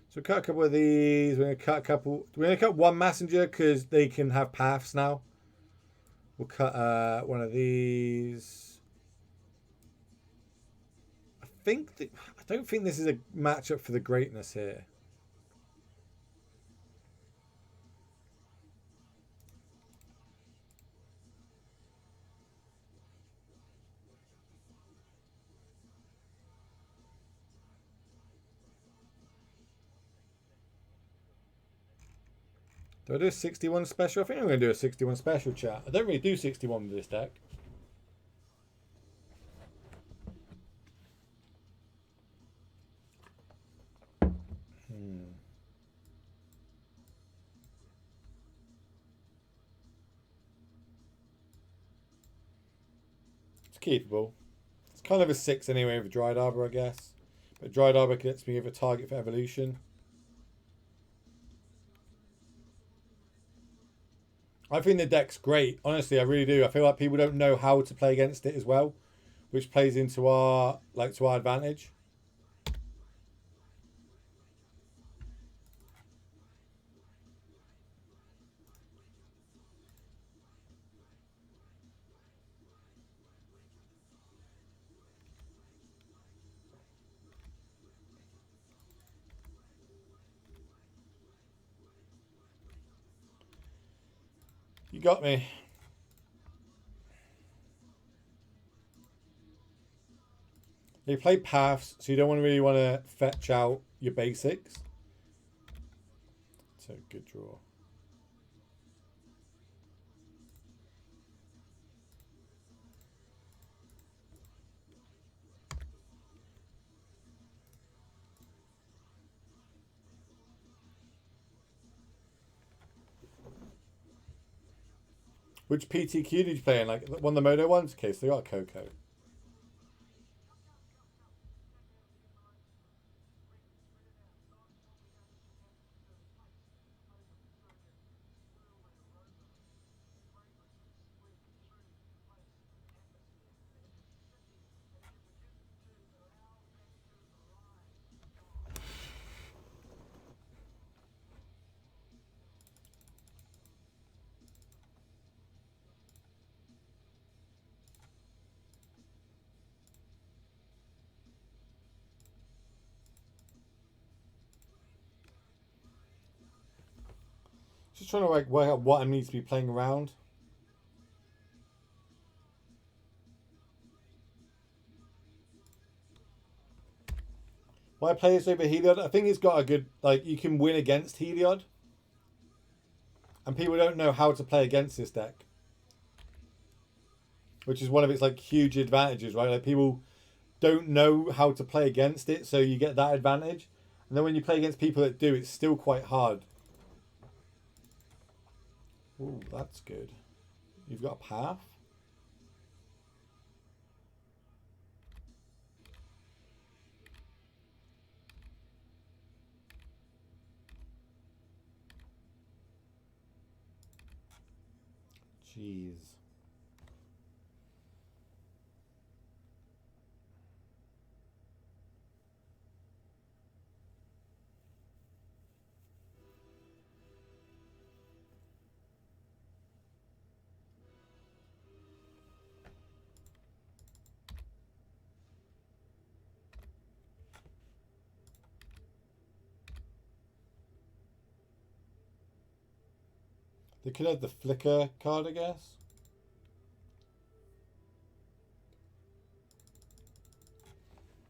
So we cut a couple of these. We're gonna cut one messenger because they can have paths now. We'll cut one of these. I don't think this is a matchup for the greatness here. Do I do a 61 special? I think I'm going to do a 61 special, chat. I don't really do 61 with this deck. It's keepable. It's kind of a 6 anyway with Dried Arbor, I guess. But Dried Arbor lets me give a target for evolution. I think the deck's great. Honestly, I really do. I feel like people don't know how to play against it as well, which plays into our to our advantage. You got me. You play paths, so you don't really want to fetch out your basics. So good draw. Which PTQ did you play in? Like one of the Modo ones? Okay, so they got a Coco. Just trying to like work out what I need to be playing around. Why I play this over Heliod? I think it's got a good like you can win against Heliod. And people don't know how to play against this deck. Which is one of its like huge advantages, right? Like people don't know how to play against it, so you get that advantage. And then when you play against people that do, it's still quite hard. Ooh, that's good. You've got a path. Jeez. They could have the Flicker card, I guess.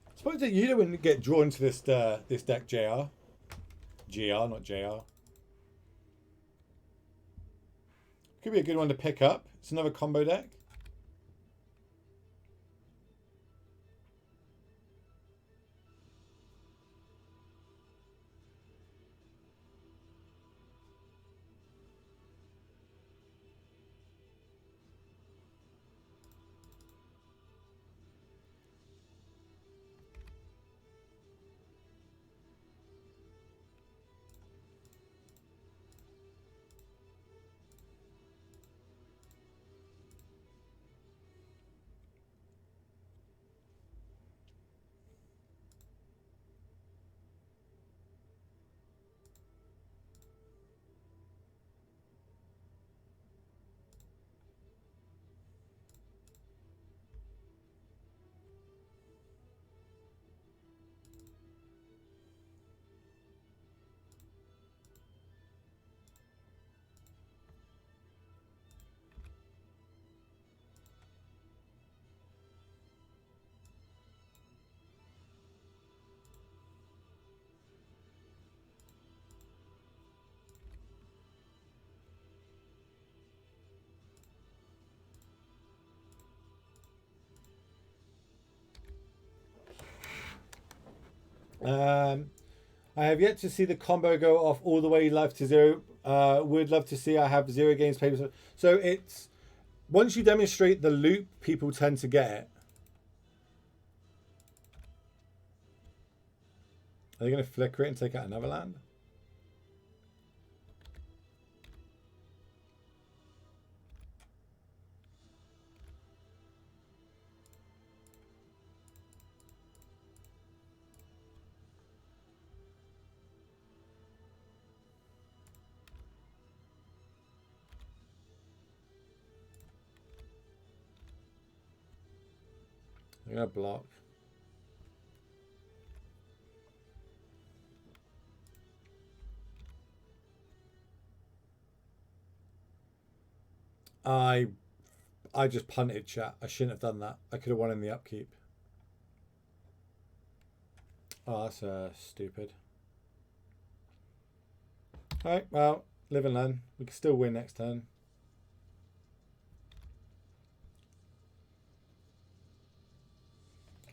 I suppose that you don't get drawn to this this deck, JR. GR, not JR. Could be a good one to pick up. It's another combo deck. I have yet to see the combo go off all the way live to zero. Would love to see. I have 0 games played. So it's once you demonstrate the loop, people tend to get it. Are they going to flicker it and take out another land? I'm gonna block. I just punted, chat. I shouldn't have done that. I could have won in the upkeep. Oh, that's stupid. Alright, well, live and learn. We can still win next turn.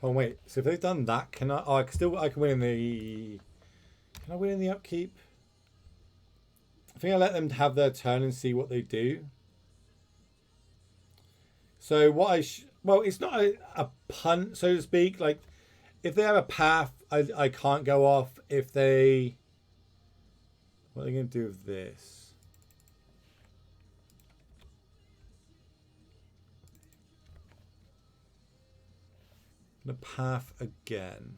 Oh wait, so if they've done that, can I? Oh, I can win in the. Can I win in the upkeep? I think I let them have their turn and see what they do. So what well, it's not a punt, so to speak. Like, if they have a path, I can't go off. If they, what are they going to do with this? The path again.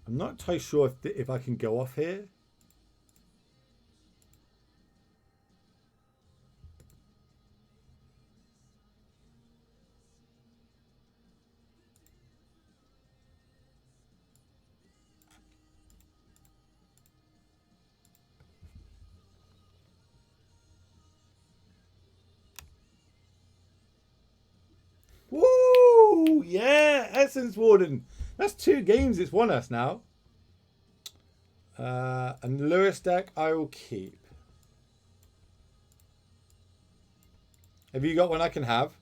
I'm not entirely sure if I can go off here. Woo! Yeah, Essence Warden. That's 2 games it's won us now. And Lewis deck I will keep. Have you got one I can have?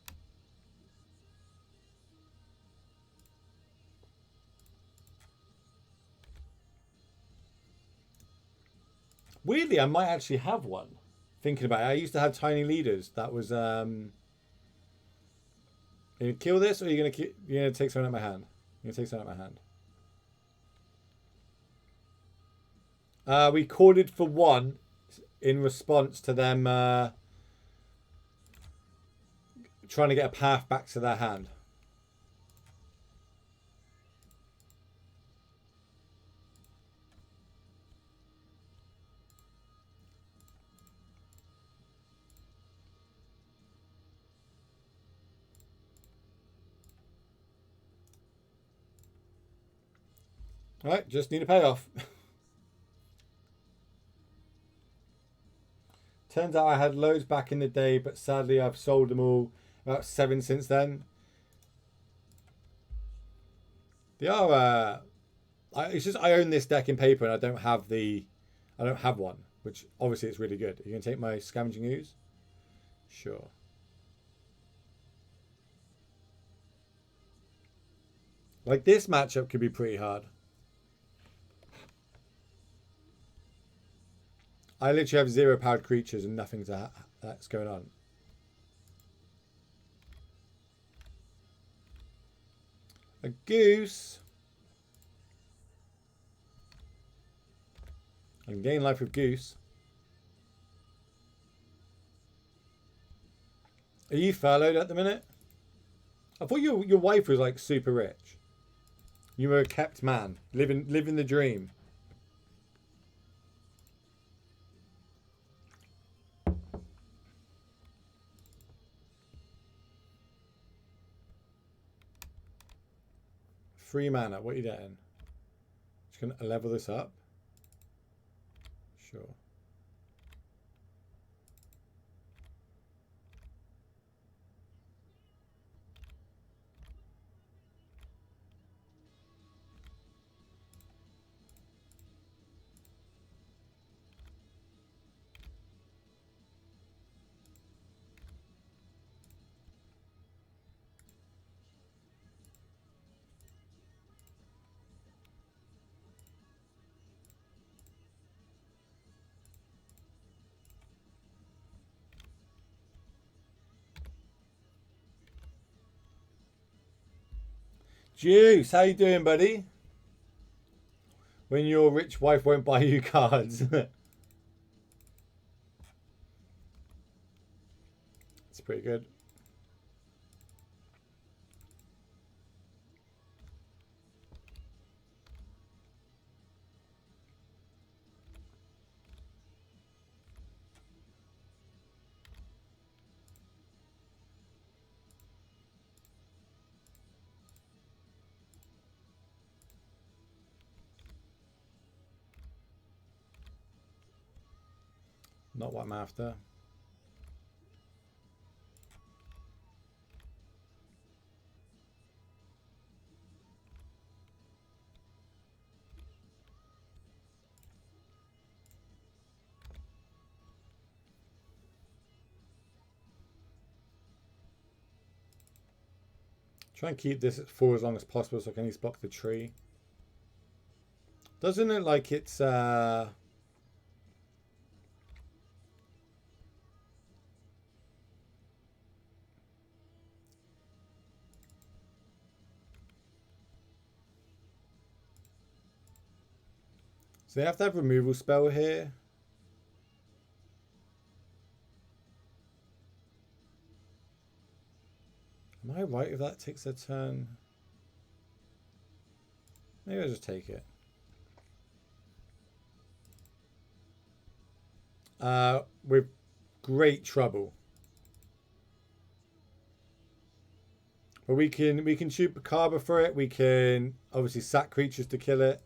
Weirdly, I might actually have one. Thinking about it, I used to have tiny leaders. That was you gonna kill this, or are you gonna take something out of my hand? You're gonna take something out of my hand. We corded for 1 in response to them trying to get a path back to their hand. All right, just need a payoff. Turns out I had loads back in the day, but sadly I've sold them all. About 7 since then. They are. It's just I own this deck in paper and I don't have one, which obviously it's really good. Are you gonna take my Scavenging Ooze? Sure. Like, this matchup could be pretty hard. I literally have 0 powered creatures and nothing that's going on. A goose. I can gain life with goose. Are you furloughed at the minute? I thought your wife was like super rich. You were a kept man, living the dream. Free mana. What are you getting? Just gonna level this up. Sure. Juice, how you doing, buddy? When your rich wife won't buy you cards. It's pretty good. Not what I'm after. Try and keep this at 4 as long as possible so I can at least block the tree. Doesn't it like it's So they have to have removal spell here. Am I right if that takes a turn? Maybe I'll just take it. With great trouble. But we can shoot Bacaba for it. We can obviously sack creatures to kill it.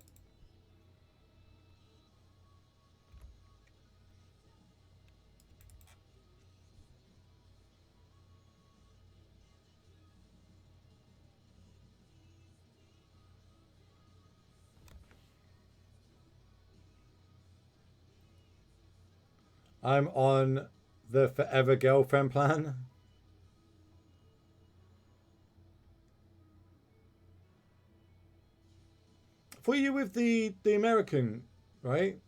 I'm on the forever girlfriend plan. For you with the American, right?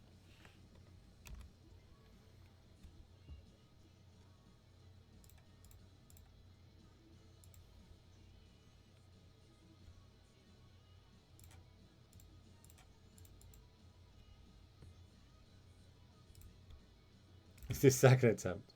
It's this second attempt.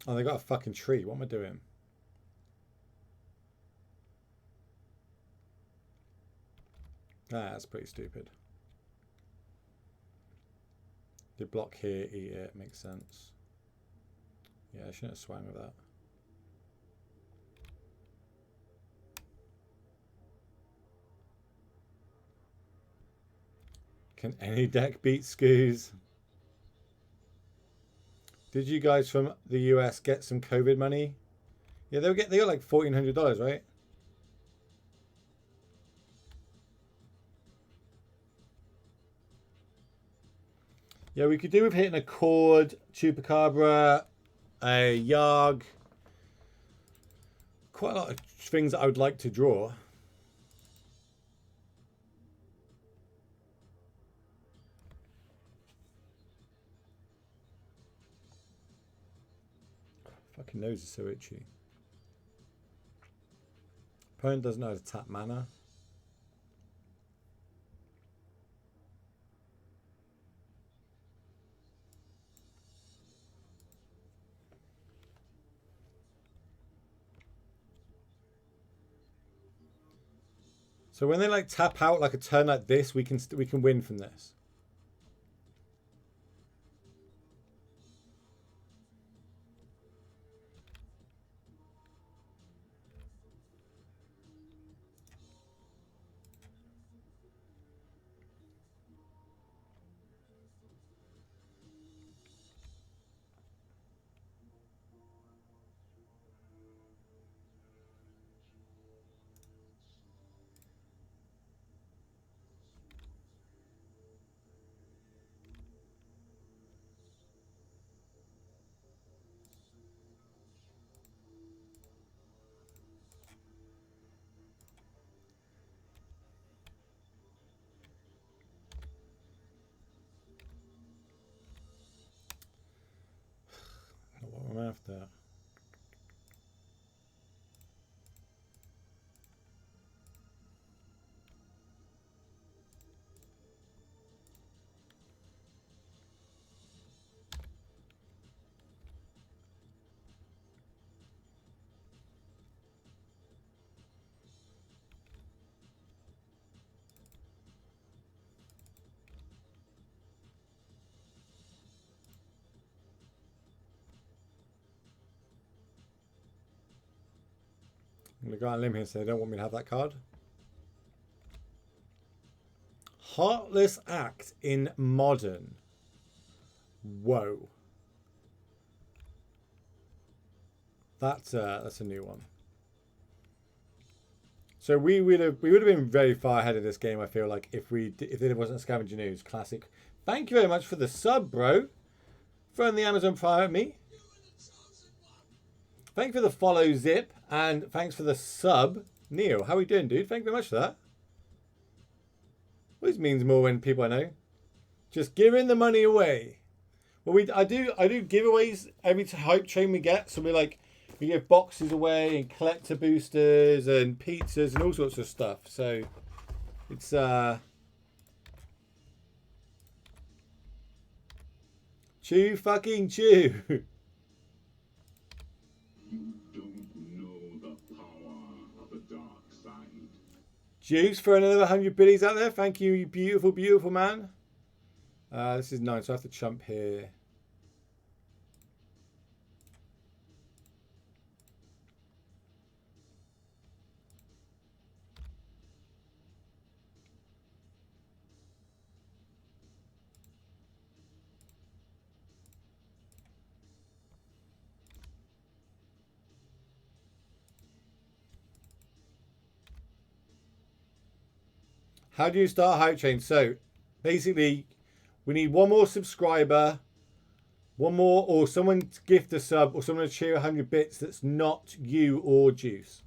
Oh, they got a fucking tree. What am I doing? Ah, that's pretty stupid. They block here, eat it. Makes sense. Yeah, I shouldn't have swung with that. Can any deck beat Scoos? Did you guys from the US get some COVID money? Yeah, they got like $1,400, right? Yeah, we could do with hitting a Cord, Chupacabra, a Yawg. Quite a lot of things that I would like to draw. Fucking nose is so itchy. Opponent doesn't know how to tap mana. So when they like tap out like a turn like this, we can win from this. What am I after? I'm going to go on a limb here and say they don't want me to have that card. Heartless Act in Modern. Whoa. That's a new one. So we would have been very far ahead of this game, I feel like, if it wasn't Scavenger News. Classic. Thank you very much for the sub, bro. Throwing the Amazon Prime at me. Thank you for the follow, Zip, and thanks for the sub, Neil. How are we doing, dude? Thank you very much for that. Always means more when people I know. Just giving the money away. Well, I do giveaways every hype train we get. So we give boxes away and collector boosters and pizzas and all sorts of stuff. So it's chew fucking chew. Juice for another 100 biddies out there. Thank you, you beautiful, beautiful man. This is 9, so I have to chump here. How do you start a hype train? So basically we need one more subscriber, one more, or someone to gift a sub, or someone to cheer 100 bits that's not you or Juice.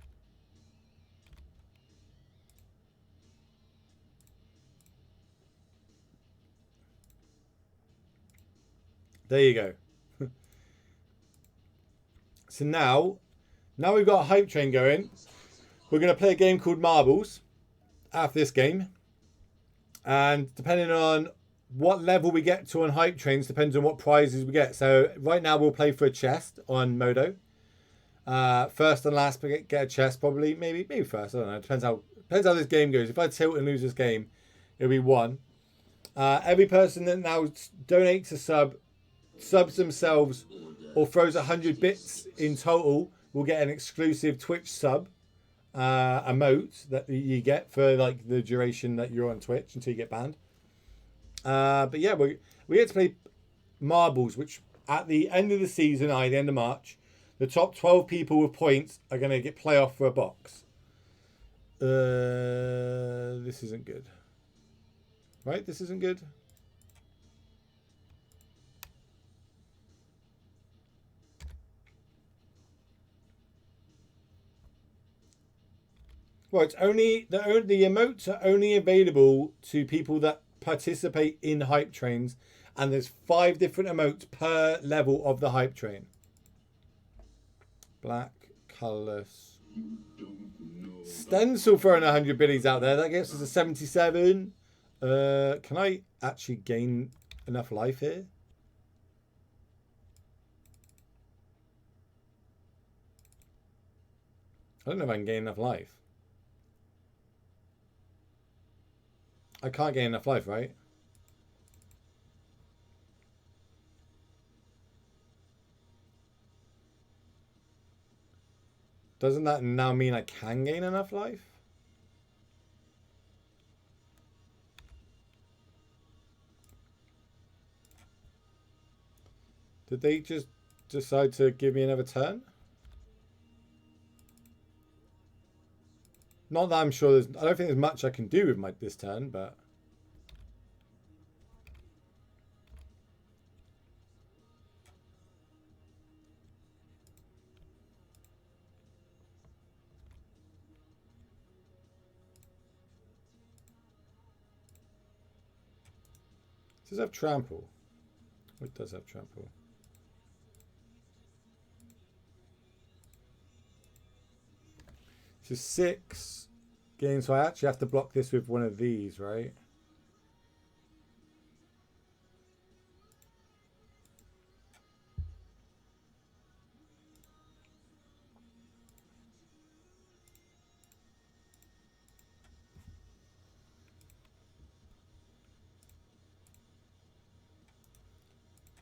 There you go. So now we've got a hype train going. We're going to play a game called Marbles after this game. And depending on what level we get to on hype trains, depends on what prizes we get. So right now we'll play for a chest on Modo. First and last get a chest, probably. Maybe first. I don't know. Depends how this game goes. If I tilt and lose this game, it'll be 1. Every person that now donates a subs themselves, or throws 100 bits in total, will get an exclusive Twitch sub emote that you get for like the duration that you're on Twitch until you get banned. But yeah, we get to play Marbles, which at the end of the season, the end of March, the top 12 people with points are going to get playoff for a box. This isn't good. Right? This isn't good. Well, it's only the emotes are only available to people that participate in hype trains, and there's 5 different emotes per level of the hype train. Black, colorless. Stencil throwing 100 biddies out there. That gets us a 77. Can I actually gain enough life here? I don't know if I can gain enough life. I can't gain enough life, right? Doesn't that now mean I can gain enough life? Did they just decide to give me another turn? Not that I'm sure I don't think there's much I can do with this turn, but does it have trample? It does have trample. So 6 games, so I actually have to block this with one of these, right?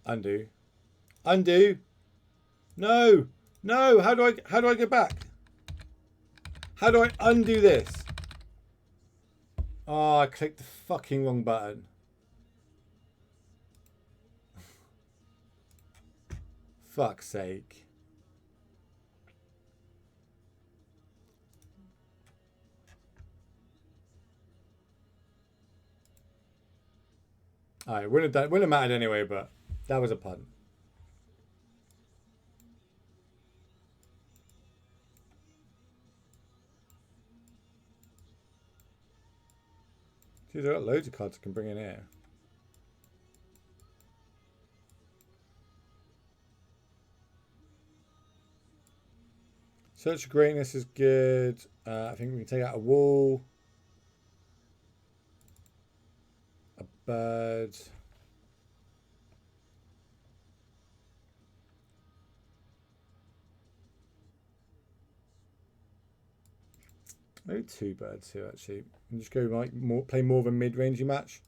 Undo. Undo. No. No. How do I get back? How do I undo this? Oh, I clicked the fucking wrong button. Fuck's sake. Alright, wouldn't have mattered anyway, but that was a pun. Dude, there are loads of cards I can bring in here. Search for Greatness is good. I think we can take out a wall. A bird. Maybe two birds here actually. And just go like play more of a mid-rangey match.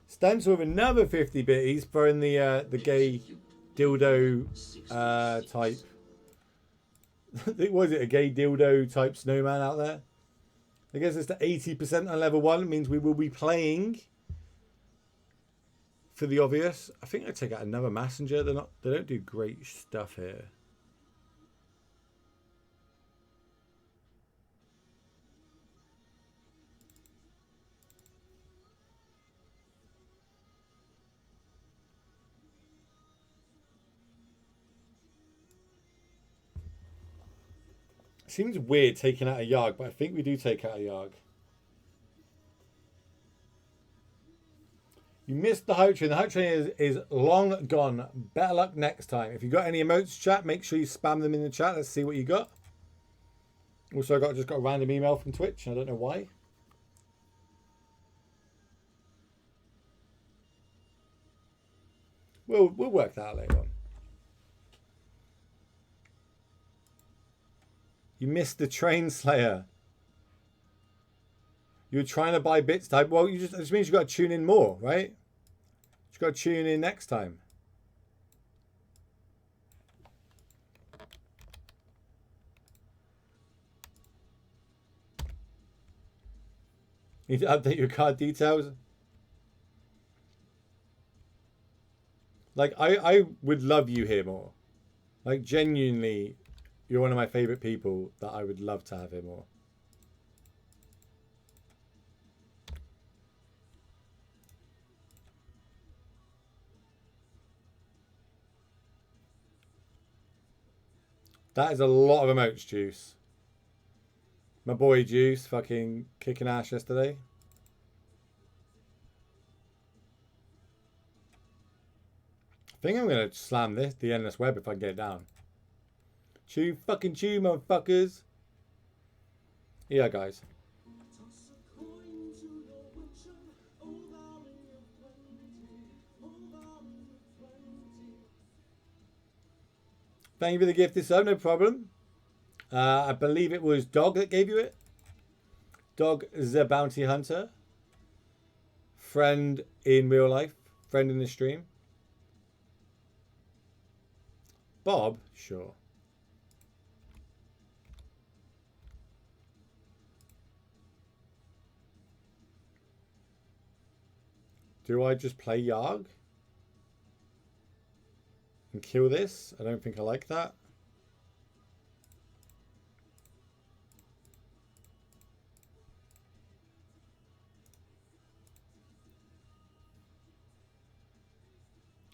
Stencil with another 50 bit. He's throwing the gay dildo type. Was it a gay dildo type snowman out there? I guess it's to 80% on level 1. It means we will be playing for the obvious. I think I take out another messenger. They don't do great stuff here. Seems weird taking out a Yawg, but I think we do take out a Yawg. You missed the hype train. The hype train is long gone. Better luck next time. If you got any emotes, chat, make sure you spam them in the chat. Let's see what you got. Also, I just got a random email from Twitch. I don't know why. We'll work that out later on. You missed the Train Slayer. You were trying to buy bits type. Well, it just means you got to tune in more, right? You got to tune in next time. You need to update your card details. Like, I would love you here more. Like, genuinely, you're one of my favorite people that I would love to have here more. That is a lot of emotes, Juice. My boy Juice fucking kicking ass yesterday. I think I'm going to slam the endless web if I can get it down. Chew, motherfuckers. Yeah, guys. Thank you for the gift this time, no problem. I believe it was Dog that gave you it. Dog the Bounty Hunter. Friend in real life. Friend in the stream. Bob? Sure. Do I just play Yawg? And kill this? I don't think I like that.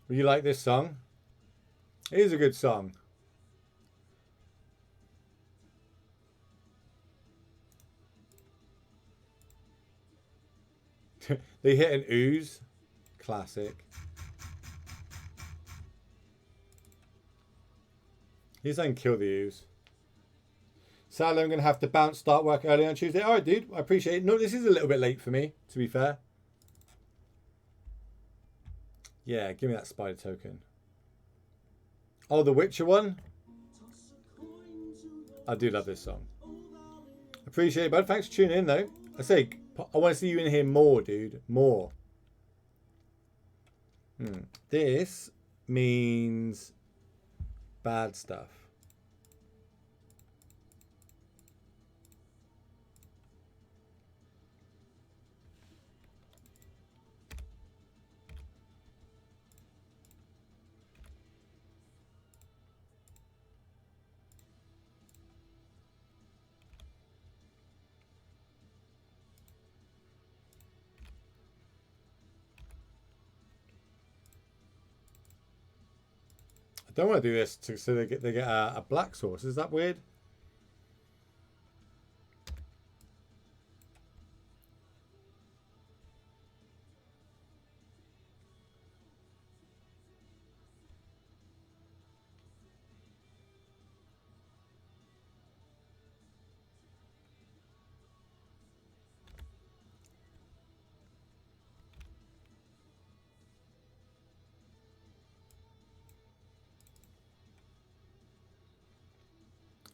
Will you like this song? It is a good song. They hit an ooze. Classic. He's saying kill the ooze. Sadly, I'm going to have to bounce, start work early on Tuesday. All right, dude. I appreciate it. No, this is a little bit late for me, to be fair. Yeah, give me that spider token. Oh, the Witcher one? I do love this song. Appreciate it, bud. Thanks for tuning in, though. I say, I want to see you in here more, dude. More. This means bad stuff. I don't want to do this so they get a black source. Is that weird?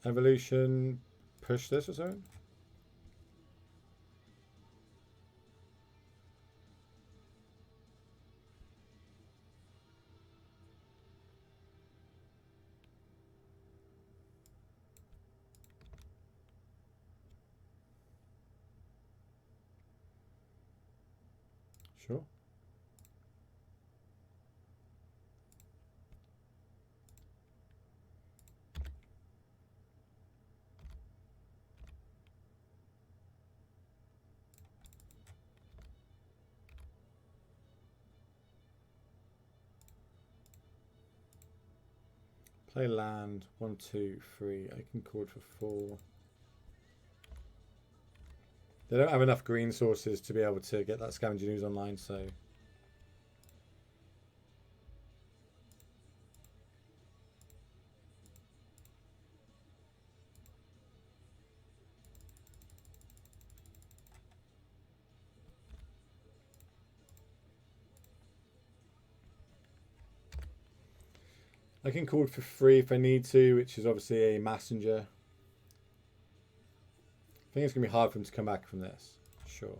Evolution, push this or something? Sure. Play land, 1, 2, 3. I can chord for 4. They don't have enough green sources to be able to get that scavenger news online, so. I can chord for 3 if I need to, which is obviously a messenger. I think it's going to be hard for him to come back from this. Sure.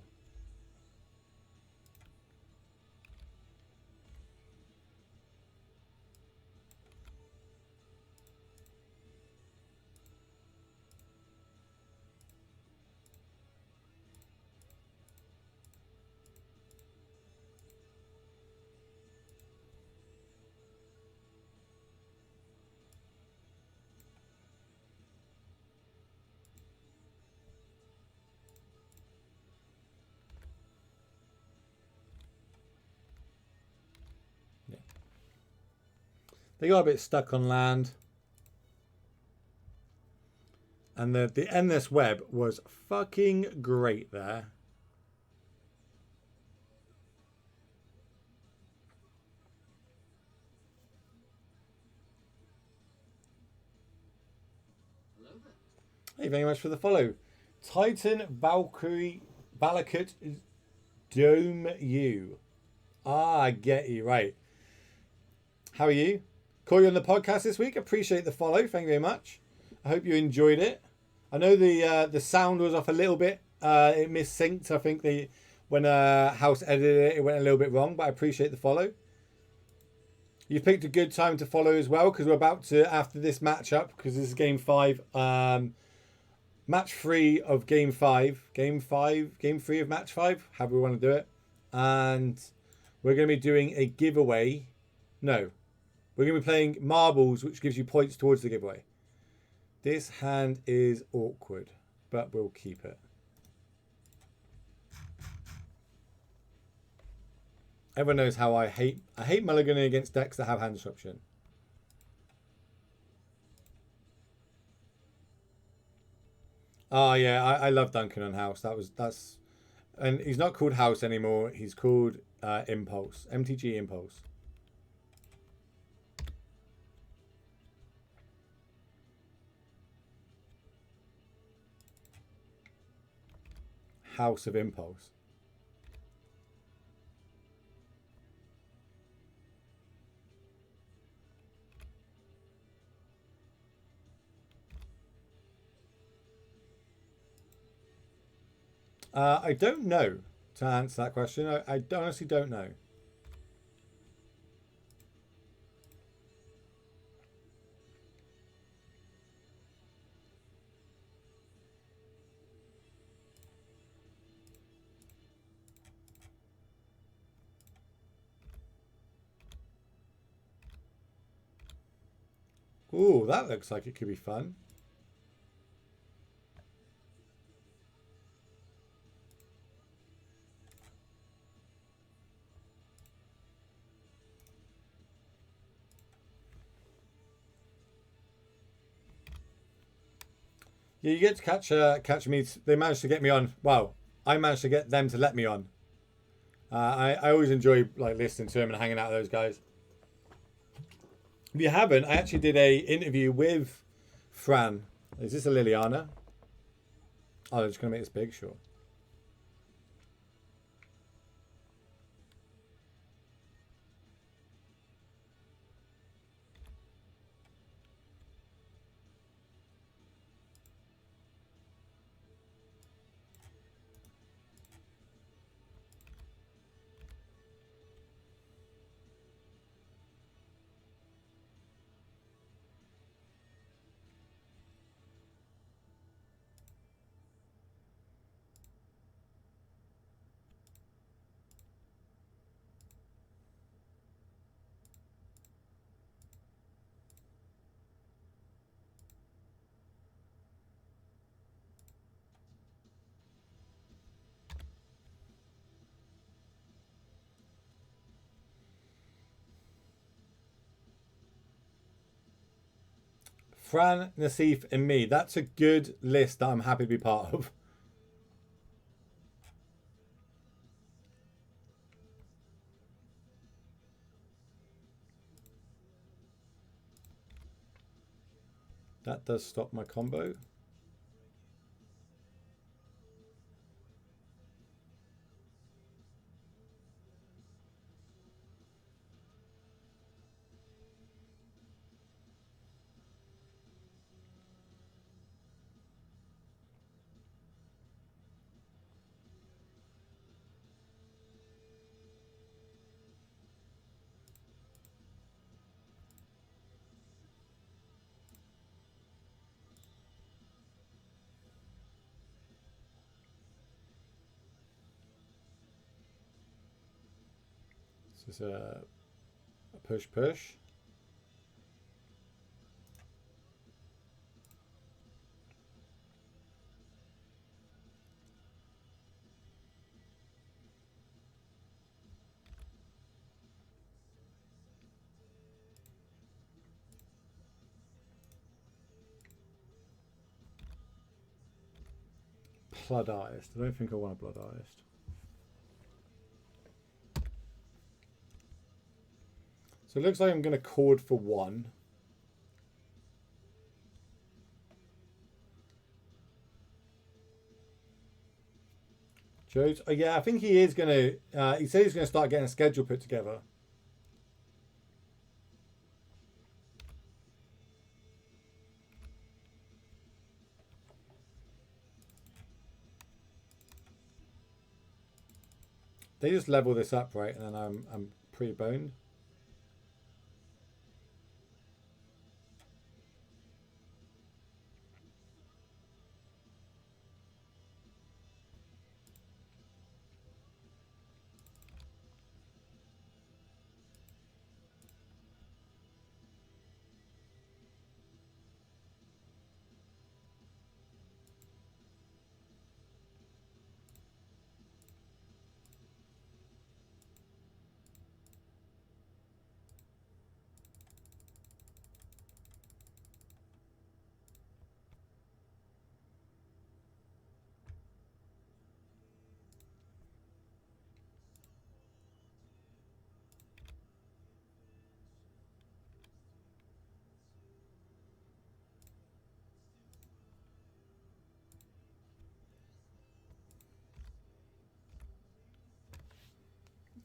They got a bit stuck on land. And the endless web was fucking great there. Hello there. Thank you very much for the follow. Titan Valkyrie Balakut Dome U. Ah, I get you, right. How are you? Call you on the podcast this week. Appreciate the follow. Thank you very much. I hope you enjoyed it. I know the sound was off a little bit. It missynced. I think when House edited it, it went a little bit wrong, but I appreciate the follow. You picked a good time to follow as well, because we're about to, after this matchup, because this is game 5, match 3 of game 5, game 3 of match 5, however we want to do it. And we're going to be doing a giveaway. No. We're going to be playing marbles, which gives you points towards the giveaway. This hand is awkward, but we'll keep it. Everyone knows how I hate mulliganing against decks that have hand disruption. Oh yeah, I love Duncan on House. And he's not called House anymore. He's called Impulse, MTG Impulse. House of Impulse. I don't know to answer that question. I honestly don't know. Ooh, that looks like it could be fun. Yeah, you get to catch me. They managed to get me on. Well, I managed to get them to let me on. I always enjoy like listening to them and hanging out with those guys. If you haven't, I actually did a interview with Fran. Is this a Liliana? Oh, I'm just gonna make this big, sure. Fran, Nassif, and me. That's a good list that I'm happy to be part of. That does stop my combo. This is a push. Blood-Iced. I don't think I want a Blood-Iced. So it looks like I'm going to cord for one. Joe's, oh yeah, I think he is going to, he said he's going to start getting a schedule put together. They just level this up, right? And then I'm pre-boned.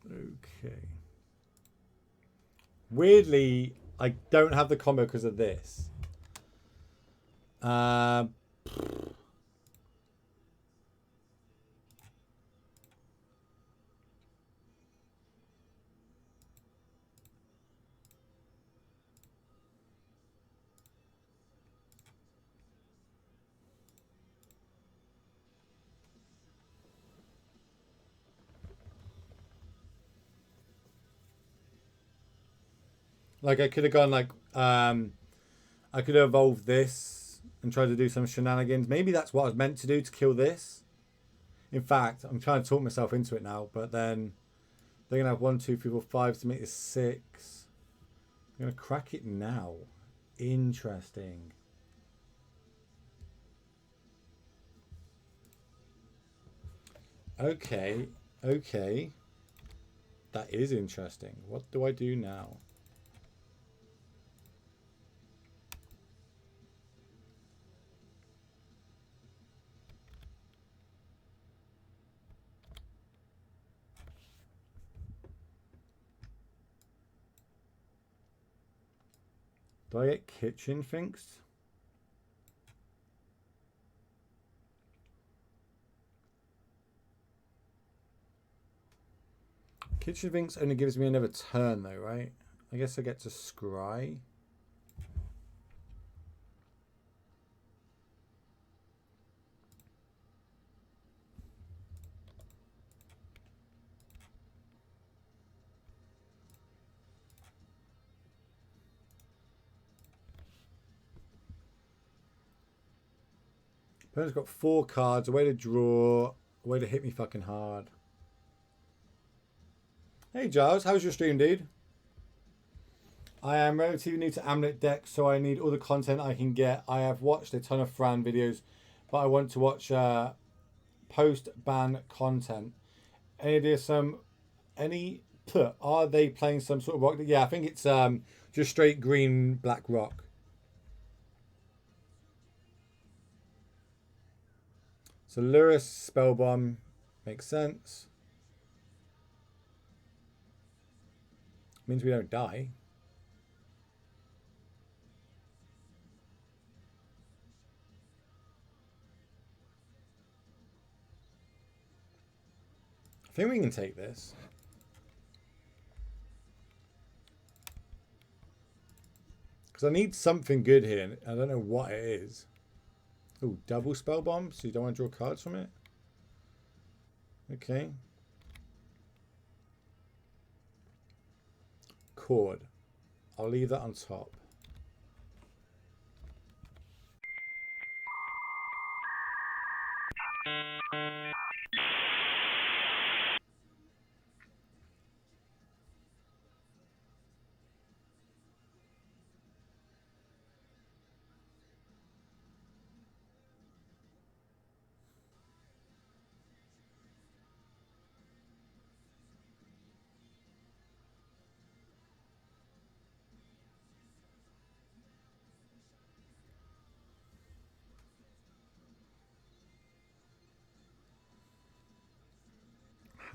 Okay. Weirdly, I don't have the combo because of this. Like I could have gone like I could evolve this and try to do some shenanigans. Maybe that's what I was meant to do to kill this. In fact, I'm trying to talk myself into it now, but then they're going to have 1, 2, 3, 4, 5 to make this 6. I'm going to crack it now. Interesting. Okay. Okay. That is interesting. What do I do now? Do I get kitchen finks? Kitchen finks only gives me another turn though, right? I guess I get to scry. Opponent's got 4 cards, a way to draw, a way to hit me fucking hard. Hey Giles, how's your stream, dude? I am relatively new to Amulet decks, so I need all the content I can get. I have watched a ton of Fran videos, but I want to watch post-ban content. Any idea are they playing some sort of rock? Yeah, I think it's just straight green, black rock. So Lurrus, Spellbomb, makes sense. Means we don't die. I think we can take this. Because I need something good here. I don't know what it is. Oh, double spell bomb, so you don't want to draw cards from it? Okay. Chord. I'll leave that on top.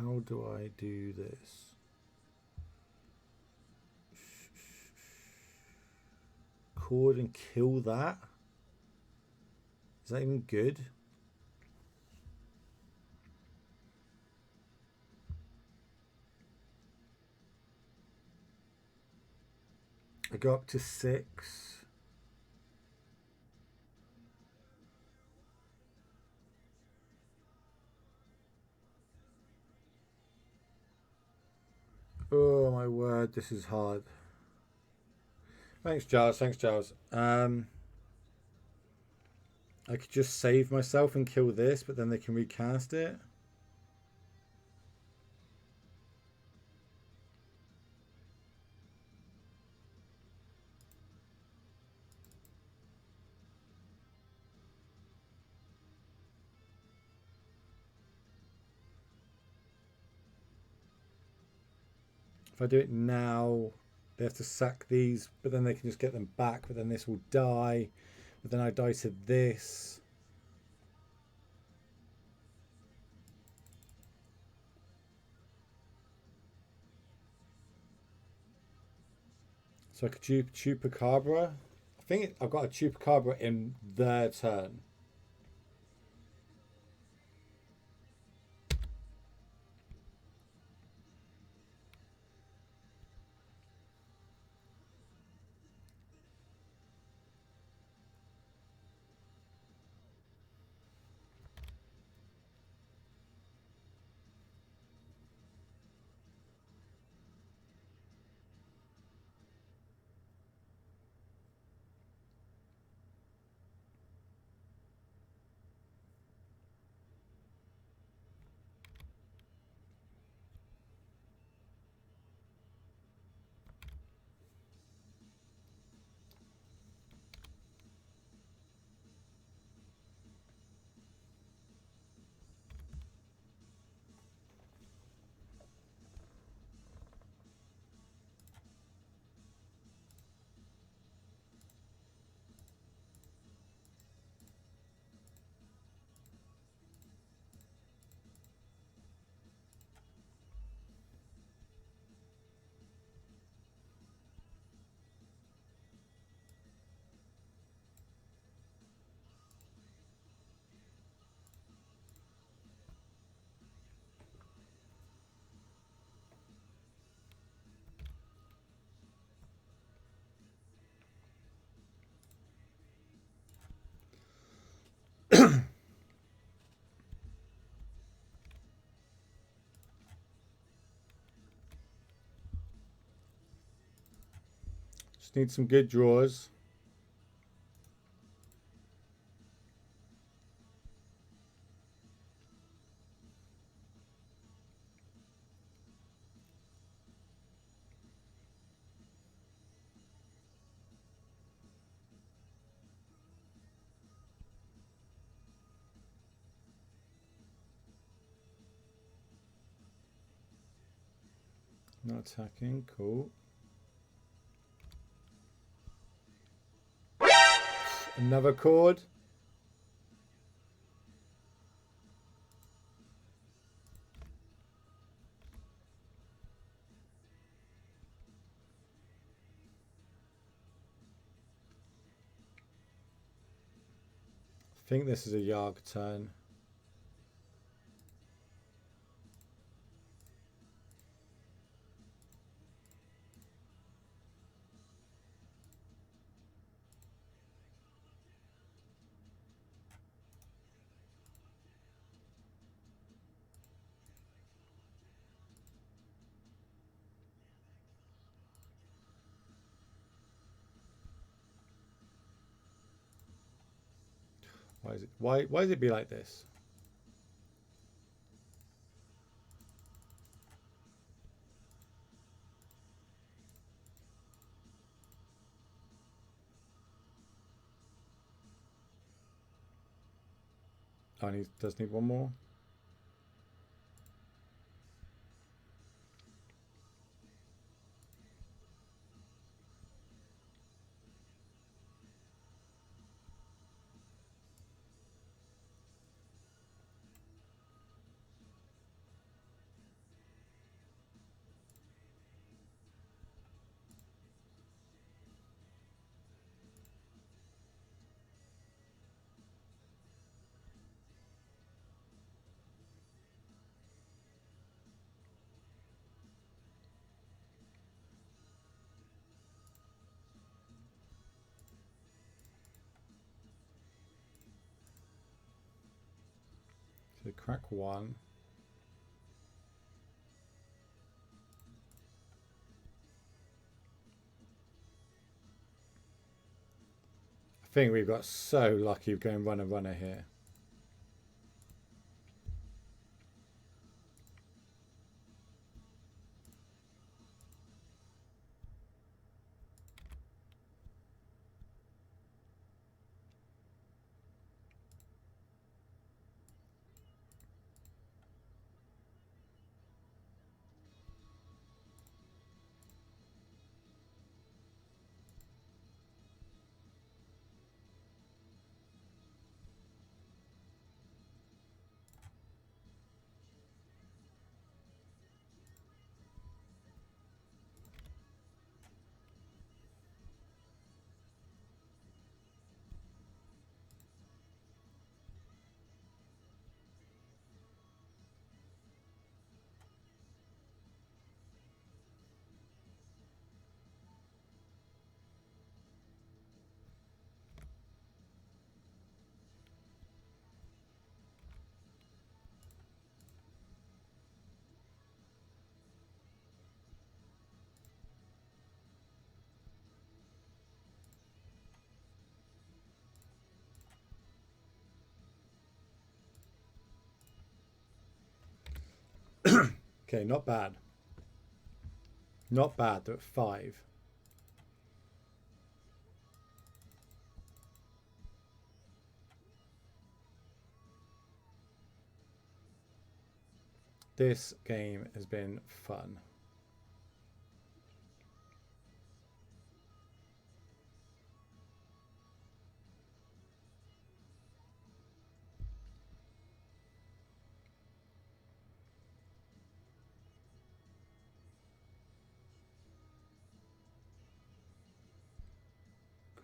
How do I do this? Chord and kill that? Is that even good? I go up to 6. Oh my word, this is hard. Thanks, Giles. Thanks, Giles. I could just save myself and kill this, but then they can recast it. If I do it now, they have to sack these, but then they can just get them back, but then this will die. But then I die to this. So I could Chupacabra. I think I've got a Chupacabra in their turn. Just need some good draws. Not attacking, cool. Another chord. I think this is a Yawg turn. Why does it be like this? Oh, and he does need one more. So crack one. I think we've got so lucky going runner here. Okay, not bad. Not bad, they're at 5. This game has been fun.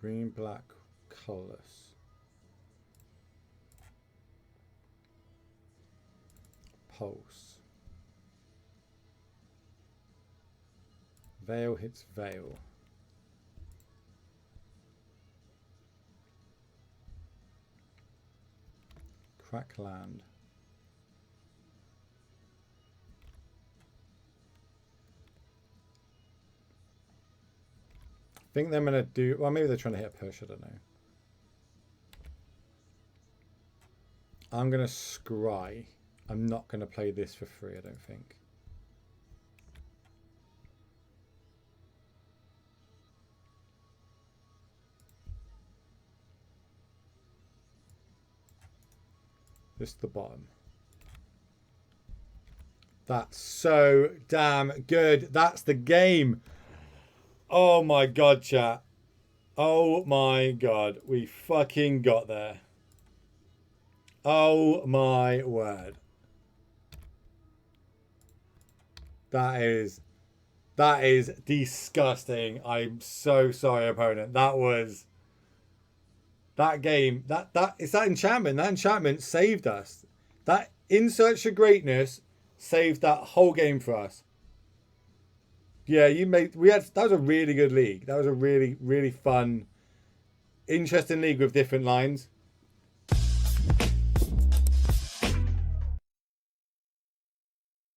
Green, black, colorless. Pulse. Veil hits veil. Crack land. think they're going to do... Well, maybe they're trying to hit a push. I don't know. I'm going to scry. I'm not going to play this for free, I don't think. Just the bottom. That's so damn good. That's the game. Oh my god, chat. Oh my god. We fucking got there. Oh my word. That is disgusting. I'm so sorry, opponent. That was... That game, it's that enchantment. That enchantment saved us. That In Search of Greatness saved that whole game for us. Yeah, that was a really good league. That was a really, really fun, interesting league with different lines.